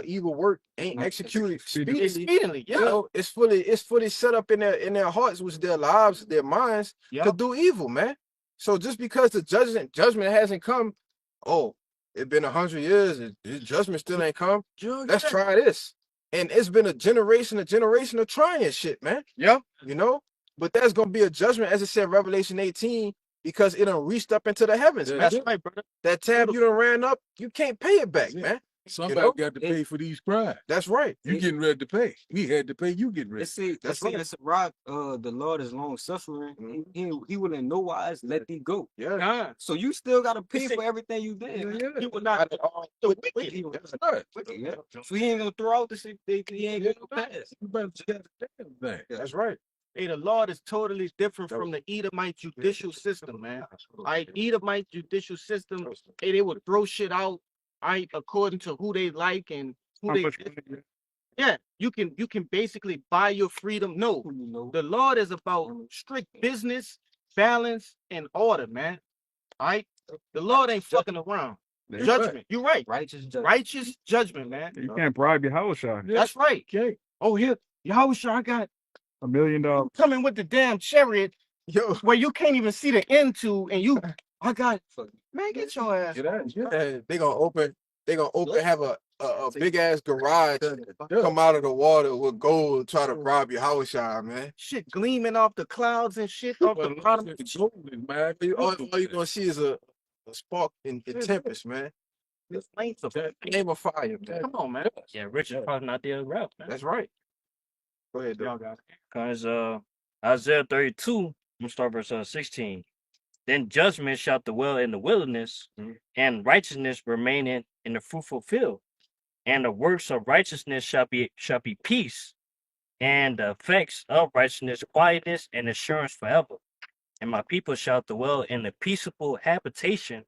evil work ain't executed speedily. Speedily, yeah. You know, it's fully set up in their hearts, which their lives, their minds to do evil, man. So just because the judgment hasn't come, oh, it's been 100 years, the judgment still ain't come. Let's try this. And it's been a generation of trying shit, man. Yeah. You know, but there's gonna be a judgment, as it said, Revelation 18, because it done reached up into the heavens, man. That's right, brother. That tab you done ran up, you can't pay it back, man. Somebody know? got to pay for these crimes. That's right. You getting ready to pay. We had to pay. You getting ready. That's right. It's a rock. The Lord is long suffering. He will in no wise let thee go. Yeah. So you still gotta pay for everything you did. Yeah. He will not So wicked. Yeah. So he ain't gonna throw out the shit. He ain't gonna pass. You better get the damn thing. That's right. Hey, the Lord is totally different from the Edomite judicial system, man. Edomite judicial system, hey, they would throw shit out, according to who they like and who they. Yeah, you can basically buy your freedom. No, the Lord is about strict business, balance, and order, man. All right, the Lord ain't fucking around. Judgment, you're right. Righteous judgment, man. You can't bribe your house shot. That's right. Oh, here, Yahushua, I got $1 million. coming with the damn chariot, where you can't even see the end to, and you, I got, man, get your ass. Yeah. They gonna open, have a big ass garage come out of the water with gold, try to rob your house, man. Shit gleaming off the clouds and shit off the bottom. Man. All you gonna see is a spark in tempest, man. Name of fire, man. Come on, man. Yeah, Richard probably not there route, man. That's right. Go ahead, Y'all dog. got it. Because Isaiah 32, I'm gonna start verse 16. Then judgment shall dwell in the wilderness, and righteousness remaining in the fruitful field. And the works of righteousness shall be peace, and the effects of righteousness quietness and assurance forever. And my people shall dwell in the peaceable habitation,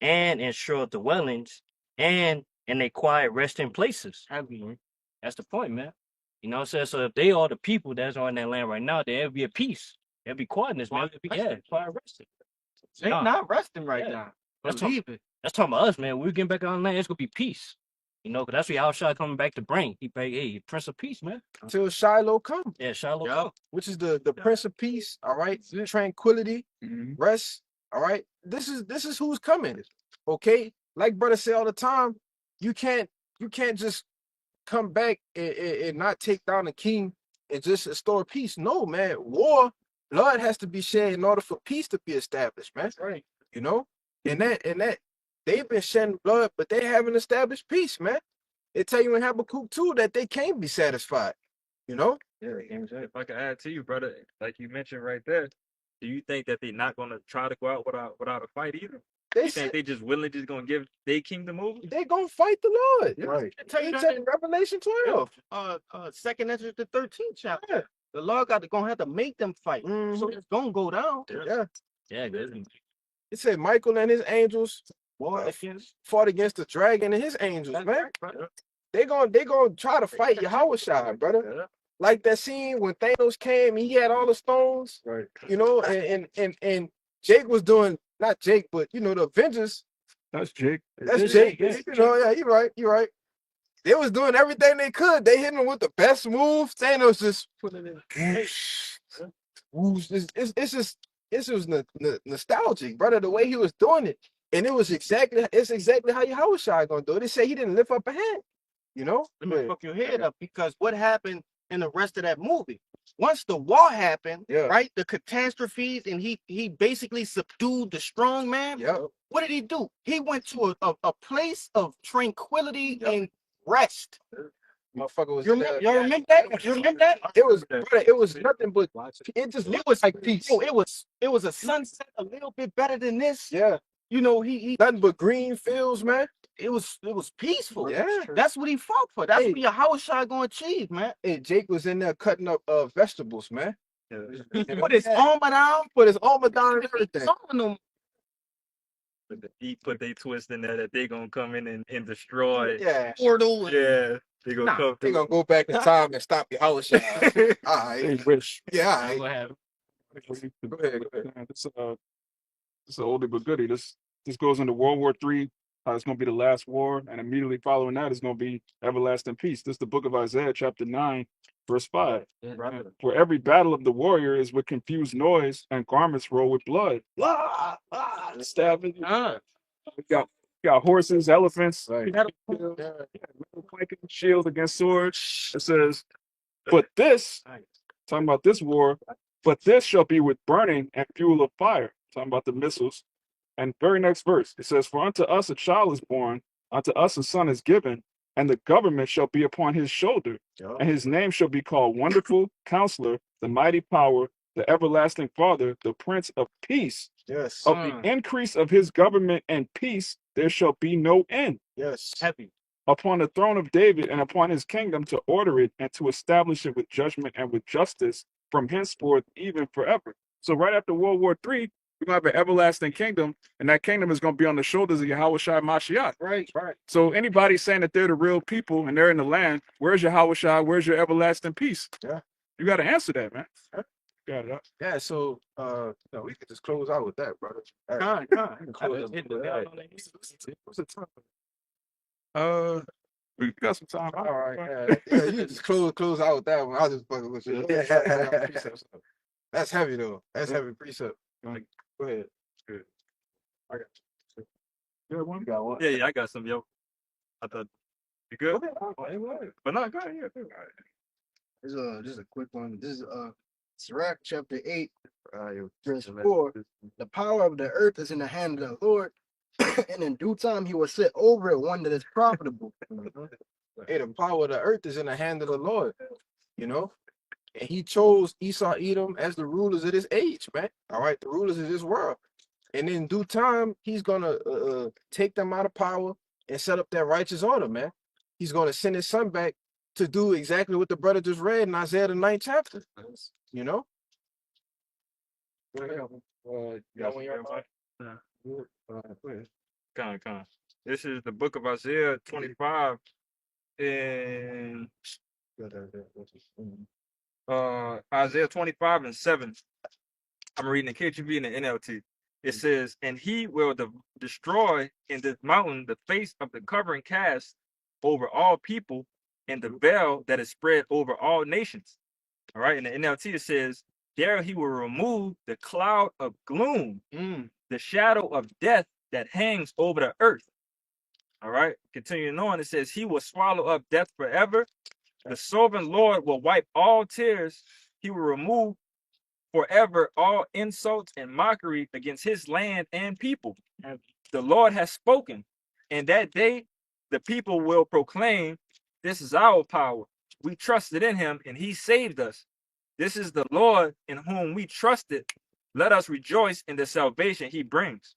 and in sure dwellings, and in a quiet resting places. That's the point, man. You know what I'm saying? So if they are the people that's on that land right now, there'll be a peace. There'll be quietness, man. Quiet resting. They not resting right Yeah. now. That's Believe it. That's talking about us, man. We're getting back on land. It's gonna be peace. You know, because that's what Yahushua coming back to bring. He bring, hey, Prince of Peace, man. Till Shiloh come. Yeah, Shiloh come. Which is the Prince of Peace, all right? Tranquility, rest, all right? This is who's coming. Okay? Like brother say all the time, you can't just come back and not take down the king and just restore peace. No, man. War, blood has to be shed in order for peace to be established, man. That's right. You know? And that they've been shedding blood, but they haven't established peace, man. They tell you in Habakkuk 2 that they can't be satisfied. You know? Yeah, if I could add to you, brother, like you mentioned right there, do you think that they're not gonna try to go out without a fight either? They think they just willingly just gonna give their kingdom over? They gonna fight the Lord. Right. I tell you He that said in in Revelation 12. second Ezra the 13th chapter. The Lord gonna have to make them fight. So it's gonna go down. Yeah. Yeah, good. It said Michael and his angels fought against the dragon and his angels, That's man. right, brother. They gonna try to fight Yahushua, brother. Like that scene when Thanos came, he had all the stones, Right. you know, and Jake was doing, not Jake, but you know, the Avengers. That's Jake. That's Jake. You know, yeah, you're right. They was doing everything they could. They hit him with the best moves. Thanos just put it in. It's just nostalgic, brother. The way he was doing it, and it's exactly how Yahushua gonna do it. They say he didn't lift up a hand, you know. Let me fuck your head up, because what happened in the rest of that movie? Once the war happened, right? The catastrophes, and he basically subdued the strong man. Yeah. What did he do? He went to a place of tranquility and rest. Motherfucker was. You remember that? You remember that? It was, brother, it was nothing but. It just looked like peace. Oh, it was a sunset a little bit better than this. Yeah. You know, he nothing but green fields, man. It was peaceful. Yeah. That's what he fought for. That's what Yahushua gonna achieve, man. Hey, Jake was in there cutting up vegetables, man. He put his armor down. Put his armor down and everything. He put their twist in there that they gonna come in and destroy. Yeah. Portal. Yeah, they gonna come They through. gonna go back in time and stop your house. All right. Wish. Yeah, all That's right. what happened. Go ahead. Go ahead. This is an oldie but goodie. This goes into World War III. It's going to be the last war, and immediately following that is going to be everlasting peace. This is the book of Isaiah, chapter 9, verse 5. For every battle of the warrior is with confused noise, and garments roll with blood. Stabbing. We got horses, elephants, clanking shields against swords. It says, but this, talking about this war, but this shall be with burning and fuel of fire. Talking about the missiles. And very next verse, it says, for unto us a child is born, unto us a son is given, and the government shall be upon his shoulder, and his name shall be called Wonderful Counselor, the Mighty Power, the Everlasting Father, the Prince of Peace. Yes. Of the increase of his government and peace, there shall be no end. Yes. Happy. Upon the throne of David and upon his kingdom to order it and to establish it with judgment and with justice from henceforth even forever. So right after World War III, we're going to have an everlasting kingdom, and that kingdom is going to be on the shoulders of Yahweh Shai Mashiach. Right. So anybody saying that they're the real people and they're in the land, where's your Yahweh Shai? Where's your everlasting peace? Yeah. You got to answer that, man. Got it. Yeah, so no, we could just close out with that, brother. All right. Con. We can close out with that. What's the time? We got some time. All right. Yeah, you can just close out with that one. I'll just fucking with you. That's heavy though. That's heavy precept. Go ahead. I got you. You got one? You got one? Yeah, I got some, yo. I thought you good? Okay. But no, go ahead. Yeah, go ahead. This is a quick one. This is Sirach chapter 8, verse 4. The power of the earth is in the hand of the Lord, and in due time he will set over it one that is profitable. Hey, the power of the earth is in the hand of the Lord, you know? And he chose Esau, Edom as the rulers of this age, man. All right, the rulers of this world. And in due time, he's gonna take them out of power and set up that righteous order, man. He's gonna send his son back to do exactly what the brother just read in Isaiah the 9th chapter. You know? Con. This is the book of Isaiah 25 and Isaiah 25 and 7. I'm reading the KJV and the NLT. It says, and he will destroy in this mountain the face of the covering cast over all people and the veil that is spread over all nations. All right. In the NLT, it says, there he will remove the cloud of gloom, the shadow of death that hangs over the earth. All right. Continuing on, it says, he will swallow up death forever. The sovereign Lord will wipe all tears. He will remove forever all insults and mockery against his land and people. And the Lord has spoken, and that day the people will proclaim, this is our power. We trusted in him, and he saved us. This is the Lord in whom we trusted. Let us rejoice in the salvation he brings.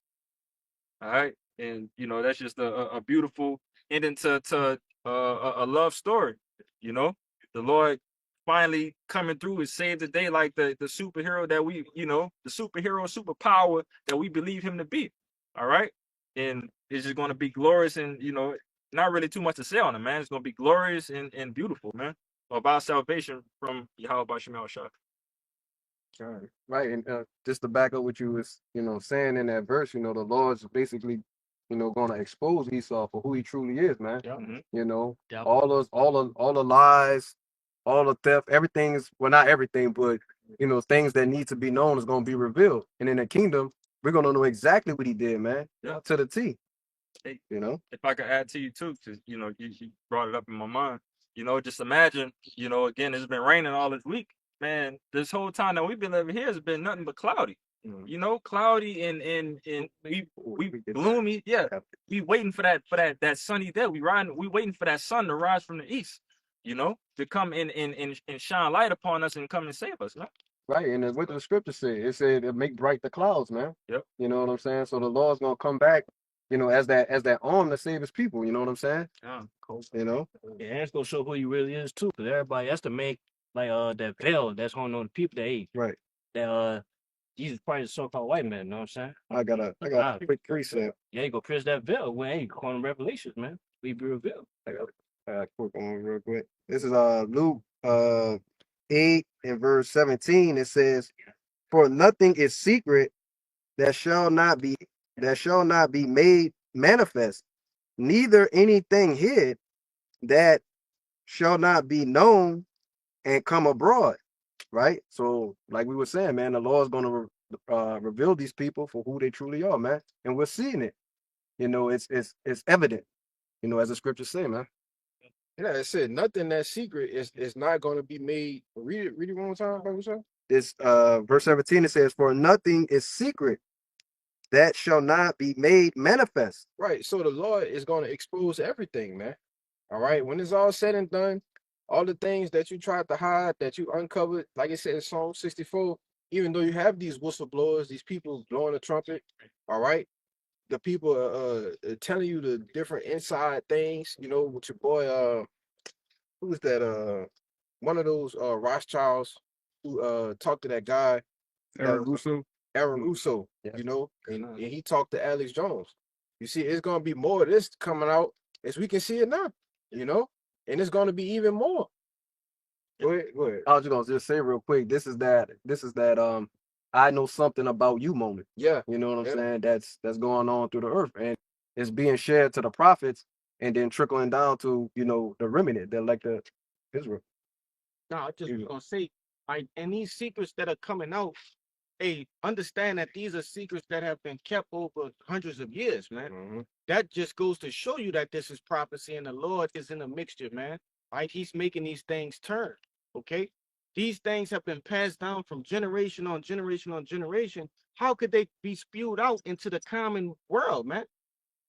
All right. And, you know, that's just a beautiful ending to a love story. You know, the Lord finally coming through and save the day like the superhero that we, you know, the superpower that we believe him to be. All right. And it's just going to be glorious and, you know, not really too much to say on it, man. It's going to be glorious and beautiful, man. About salvation from Yahweh Bashim Shah. Right, and just to back up what you was, saying in that verse, the Lord's basically, going to expose Esau for who he truly is, man. Yeah. All the lies, all the theft, everything is, well, not everything, but things that need to be known is going to be revealed, and in the kingdom, we're going to know exactly what he did, man, to the T. Hey, If I could add to you too, because you brought it up in my mind. Just imagine, again, it's been raining all this week. Man, this whole time that we've been living here has been nothing but cloudy. Cloudy and we gloomy. Yeah, we waiting for that sunny day. We waiting for that sun to rise from the east. To come in and shine light upon us and come and save us, man. Right, and what the scripture said, it said it make bright the clouds, man. Yep. You know what I'm saying? So the Lord's gonna come back, as that arm to save his people. You know what I'm saying? Yeah, cool. Yeah, and it's gonna show who he really is too, because everybody has to make like that veil that's on the people that ate. Right. That Jesus Christ is so-called white man. You know what I'm saying? I got a quick precept. Yeah, you go pierce that veil. When ain't calling Revelations, man. We be revealed. I got a quick one real quick. This is Luke 8 and verse 17. It says, "For nothing is secret that shall not be made manifest, neither anything hid that shall not be known and come abroad." Right? So, like we were saying, man, the Lord is going to reveal these people for who they truly are, man. And we're seeing it. You know, it's evident, you know, as the scriptures say, man. Yeah, it said nothing that's secret is not going to be made. Read it one more time, Bible sir. This verse 17, it says, "For nothing is secret that shall not be made manifest." Right. So the Lord is going to expose everything, man. All right. When it's all said and done, all the things that you tried to hide, that you uncovered, like it said in Psalm 64, even though you have these whistleblowers, these people blowing the trumpet, all right, the people telling you the different inside things, you know, with your boy, who's that? One of those Rothschilds who talked to that guy, Aaron Russo. Aaron Russo, Yeah. you know, and he talked to Alex Jones. You see, it's gonna be more of this coming out as we can see it now, you know, and it's gonna be even more. Go ahead. I was just gonna say real quick, this is that I know something about you moment. Yeah, You know what I'm Yeah. saying? That's going on through the earth, and it's being shared to the prophets and then trickling down to, you know, the remnant, the elect of Israel. No, I just was gonna say, and these secrets that are coming out, hey, understand that these are secrets that have been kept over hundreds of years, man. Mhm. That just goes to show you that this is prophecy and the Lord is in a mixture, man. Right? He's making these things turn. Okay. These things have been passed down from generation on generation on generation. How could they be spewed out into the common world, man?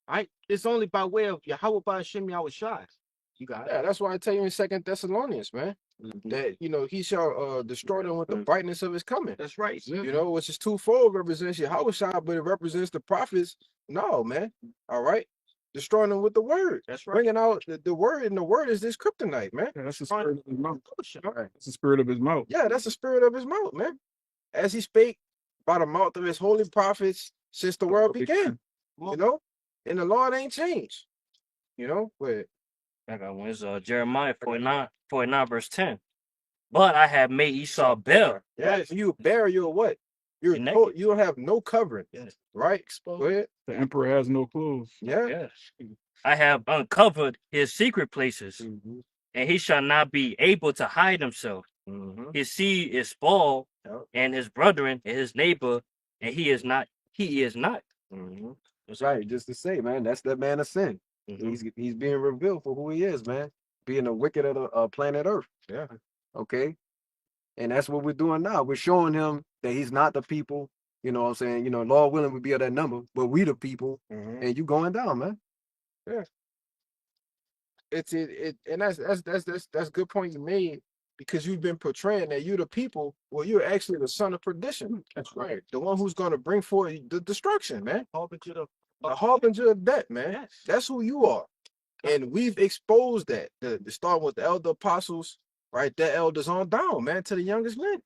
Right? It's only by way of Yahweh Ba'ashem Yahweh Shai. You got it. Yeah, that's why I tell you in 2 Thessalonians, man, that you know he shall destroy them with the brightness of his coming. That's right. You know, which is twofold, represents Yahweh Shai, but it represents the prophets. No, man. All right. Destroying them with the word. That's right. Bringing out the word, and the word is this kryptonite, man. Yeah, that's the spirit of his mouth. All right. That's the spirit of his mouth. Yeah, that's the spirit of his mouth, man. As he spake by the mouth of his holy prophets since the world began. You know, and the Lord ain't changed. You know, but I got one. It's Jeremiah 49 verse 10. But I have made Esau bare. yeah, you bear your what? You're You're naked. you don't have no covering, Yes. right? Go ahead. The emperor has no clothes. Yeah. Yes. I have uncovered his secret places, and he shall not be able to hide himself. Mhm. His seed is spoiled, Yep. and his brethren and his neighbor, and he is not. He is not. Mhm. That's right. Just to say, man, that's the man of sin. Mhm. He's being revealed for who he is, man. Being the wicked of the planet Earth. Yeah. Okay. And that's what we're doing now. We're showing him that he's not the people. You know what I'm saying? You know, Lord willing, we be at that number, but we the people, Mhm. and you going down, man. It's it and that's good point you made, because you've been portraying that you're the people. Well, you're actually the son of perdition. That's right. The one who's going to bring forth the destruction, man. Harbinger of The harbinger of death, man. Yes. That's who you are. And we've exposed that. The start with the elder apostles, right? The elders on down, man, to the youngest men.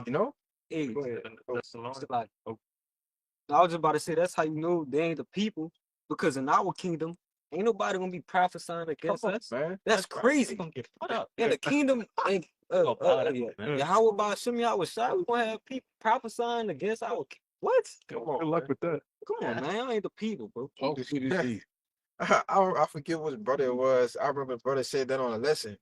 You know? Hey, Go ahead. it's like, I was just about to say that's how you know they ain't the people, because in our kingdom ain't nobody gonna be prophesying against Come on, us. man. That's crazy. Gonna get put up. In the kingdom, ain't Go bow down, man. Yahweh Ba'ashem Yahweh Shai, we gonna have people prophesying against our what? Come Good on. luck Man. with that. Come on, man, y'all ain't the people, bro. Oh, CDC. I forget which brother it was. I remember brother said that on a lesson.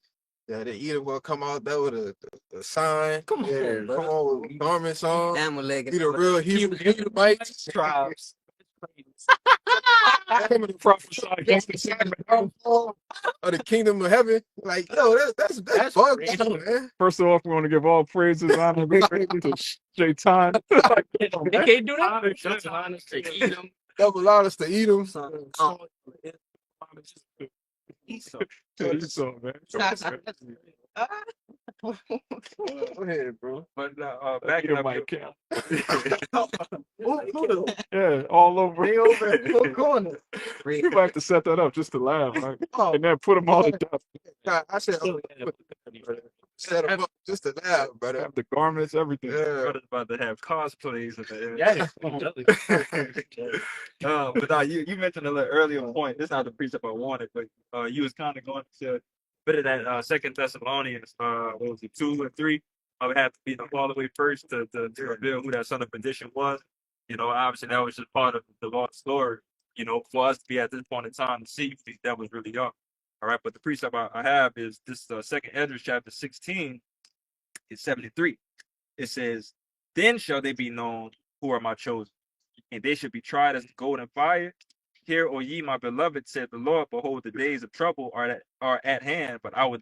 That the Edom will come out there with a sign. Come on, Yeah, bro. come on with garments on. Amalek Be the real Edomites. tribes. Coming to prophesy against the sin. Of the kingdom of heaven. Like, yo, that's bugged crazy. out, man. First off, we want to give all praises, honor, and respect to Shaitan. They can't do that. Just honest to eat them. Double honest to Edom. Esau. Esau, man. Go ahead, bro. But backing up Edomite your- camp. Yeah, all over. They over at four corners. We might have to set that up just to laugh, right? Oh, And then put them all to death. God, I said, Set them up just to laugh, brother. Have the garments, everything. Yeah. Brother's about to have cosplays in the Yes. but now you mentioned a little earlier point. This is not the precept I wanted, but you was kind of going to bit of that Second Thessalonians, what was it, 2 and 3? I would have to be all the way first to reveal who that son of perdition was. You know, obviously that was just part of the Lord's story. You know, for us to be at this point in time to see if that was really up. All right, but the precept I have is this Second Esdras chapter 16, is 73. It says, "Then shall they be known who are my chosen, and they should be tried as gold and fire. Hear, O ye, my beloved, said the Lord, behold, the days of trouble are at hand, but I will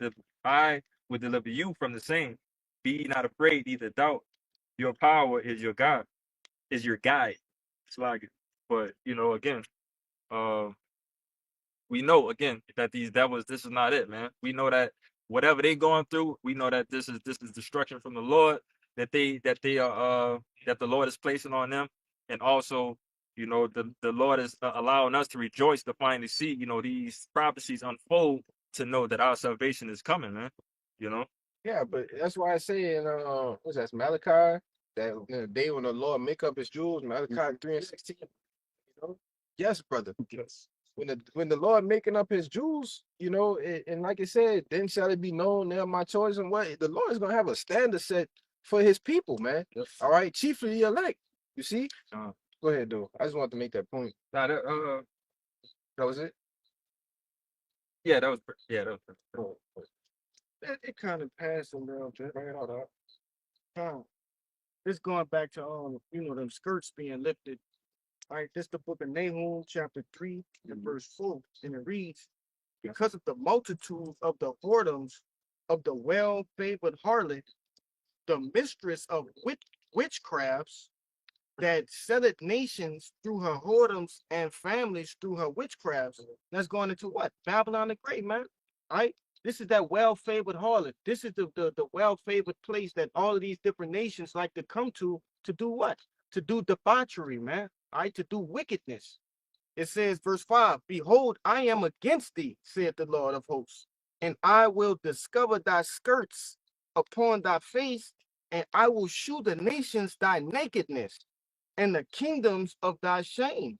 deliver you from the same. Be ye not afraid, neither doubt. Your power is your God, is your guide." It's like it. But you know, again, we know again that these devils, this is not it, man. We know that whatever they going through, we know that this is destruction from the Lord that the Lord is placing on them, and also, you know, the Lord is allowing us to rejoice to finally see, you know, these prophecies unfold to know that our salvation is coming, man. You know. Yeah, but that's why I say in what's that, Malachi, that in the day when the Lord make up his jewels, Malachi 3 and 16. You know? Yes, brother. Yes. When the Lord making up his jewels, you know, and like I said, then shall it be known they're my choice, and what the Lord is gonna have a standard set for his people, man. Yes. All right, chiefly the elect. You see? Go ahead, though. I just wanted to make that point. Now, That was it. yeah, that was It kind of passed a little bit. This going back to you know, them skirts being lifted. All right, this the book of Nahum, chapter 3 and verse 4, and it reads, "Because of the multitude of the whoredoms of the well-favored harlot, the mistress of witchcrafts, that selleth nations through her whoredoms and families through her witchcrafts." That's going into what? Babylon the Great, man. All right. This is that well-favored harlot. This is the well-favored place that all of these different nations like to come to do what? To do debauchery, man. All right, to do wickedness. It says, verse 5, "Behold, I am against thee, saith the Lord of hosts, and I will discover thy skirts upon thy face, and I will shew the nations thy nakedness, and the kingdoms of thy shame."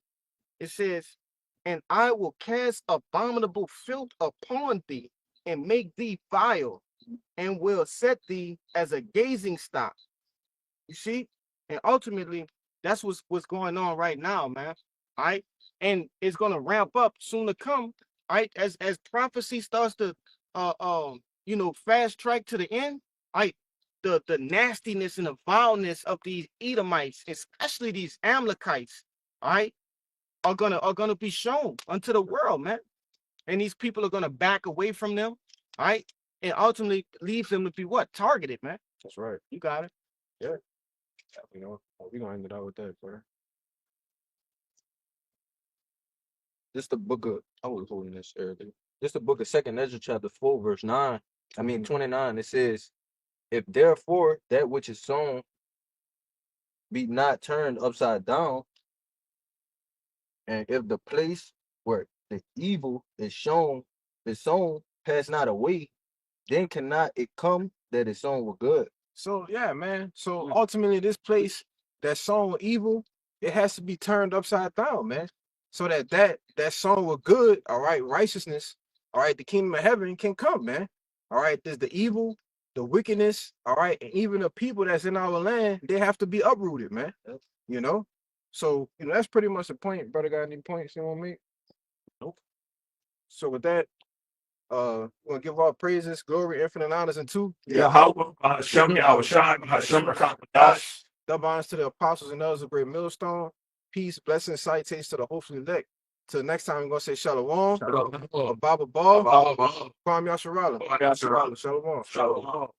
It says, "And I will cast abominable filth upon thee, and make thee vile, and will set thee as a gazing stock." You see? And ultimately, that's what's going on right now, man. All right. And it's gonna ramp up soon to come. All right. As prophecy starts to you know, fast track to the end, all right, the nastiness and the vileness of these Edomites, especially these Amalekites, all right, are gonna be shown unto the world, man. And these people are gonna back away from them, all right, and ultimately leave them to be what? Targeted, man. That's right. You got it. Yeah. You know, we're gonna end it out with that, bro. This the book of I was holding this earlier. This the book of Second Ezra chapter 4, verse 9. I mean 29. It says, "If therefore that which is sown be not turned upside down, and if the place where the evil is sown pass not away, then cannot it come that is sown with good." So yeah, man. So ultimately, this place that's sown with evil, it has to be turned upside down, man. So that sown with good, all right, righteousness, all right, the kingdom of heaven can come, man. All right, there's the evil, the wickedness, all right, and even the people that's in our land, they have to be uprooted, man. You know, so you know that's pretty much the point. Brother, got any points you want to make? Nope. So with that, we're gonna give all praises, glory, infinite honors unto Yahweh, Hashem, Yahushua, Hashem, Rakakadash. double honors to the apostles and elders of Great Millstone. Peace, blessings, salutations to the hopefully elect. Till next time, we're gonna say Shalom. Shalom. Baba Ball. Baba. Kwame Yasharala. Kwame Yasharala. Shalom. Shalom.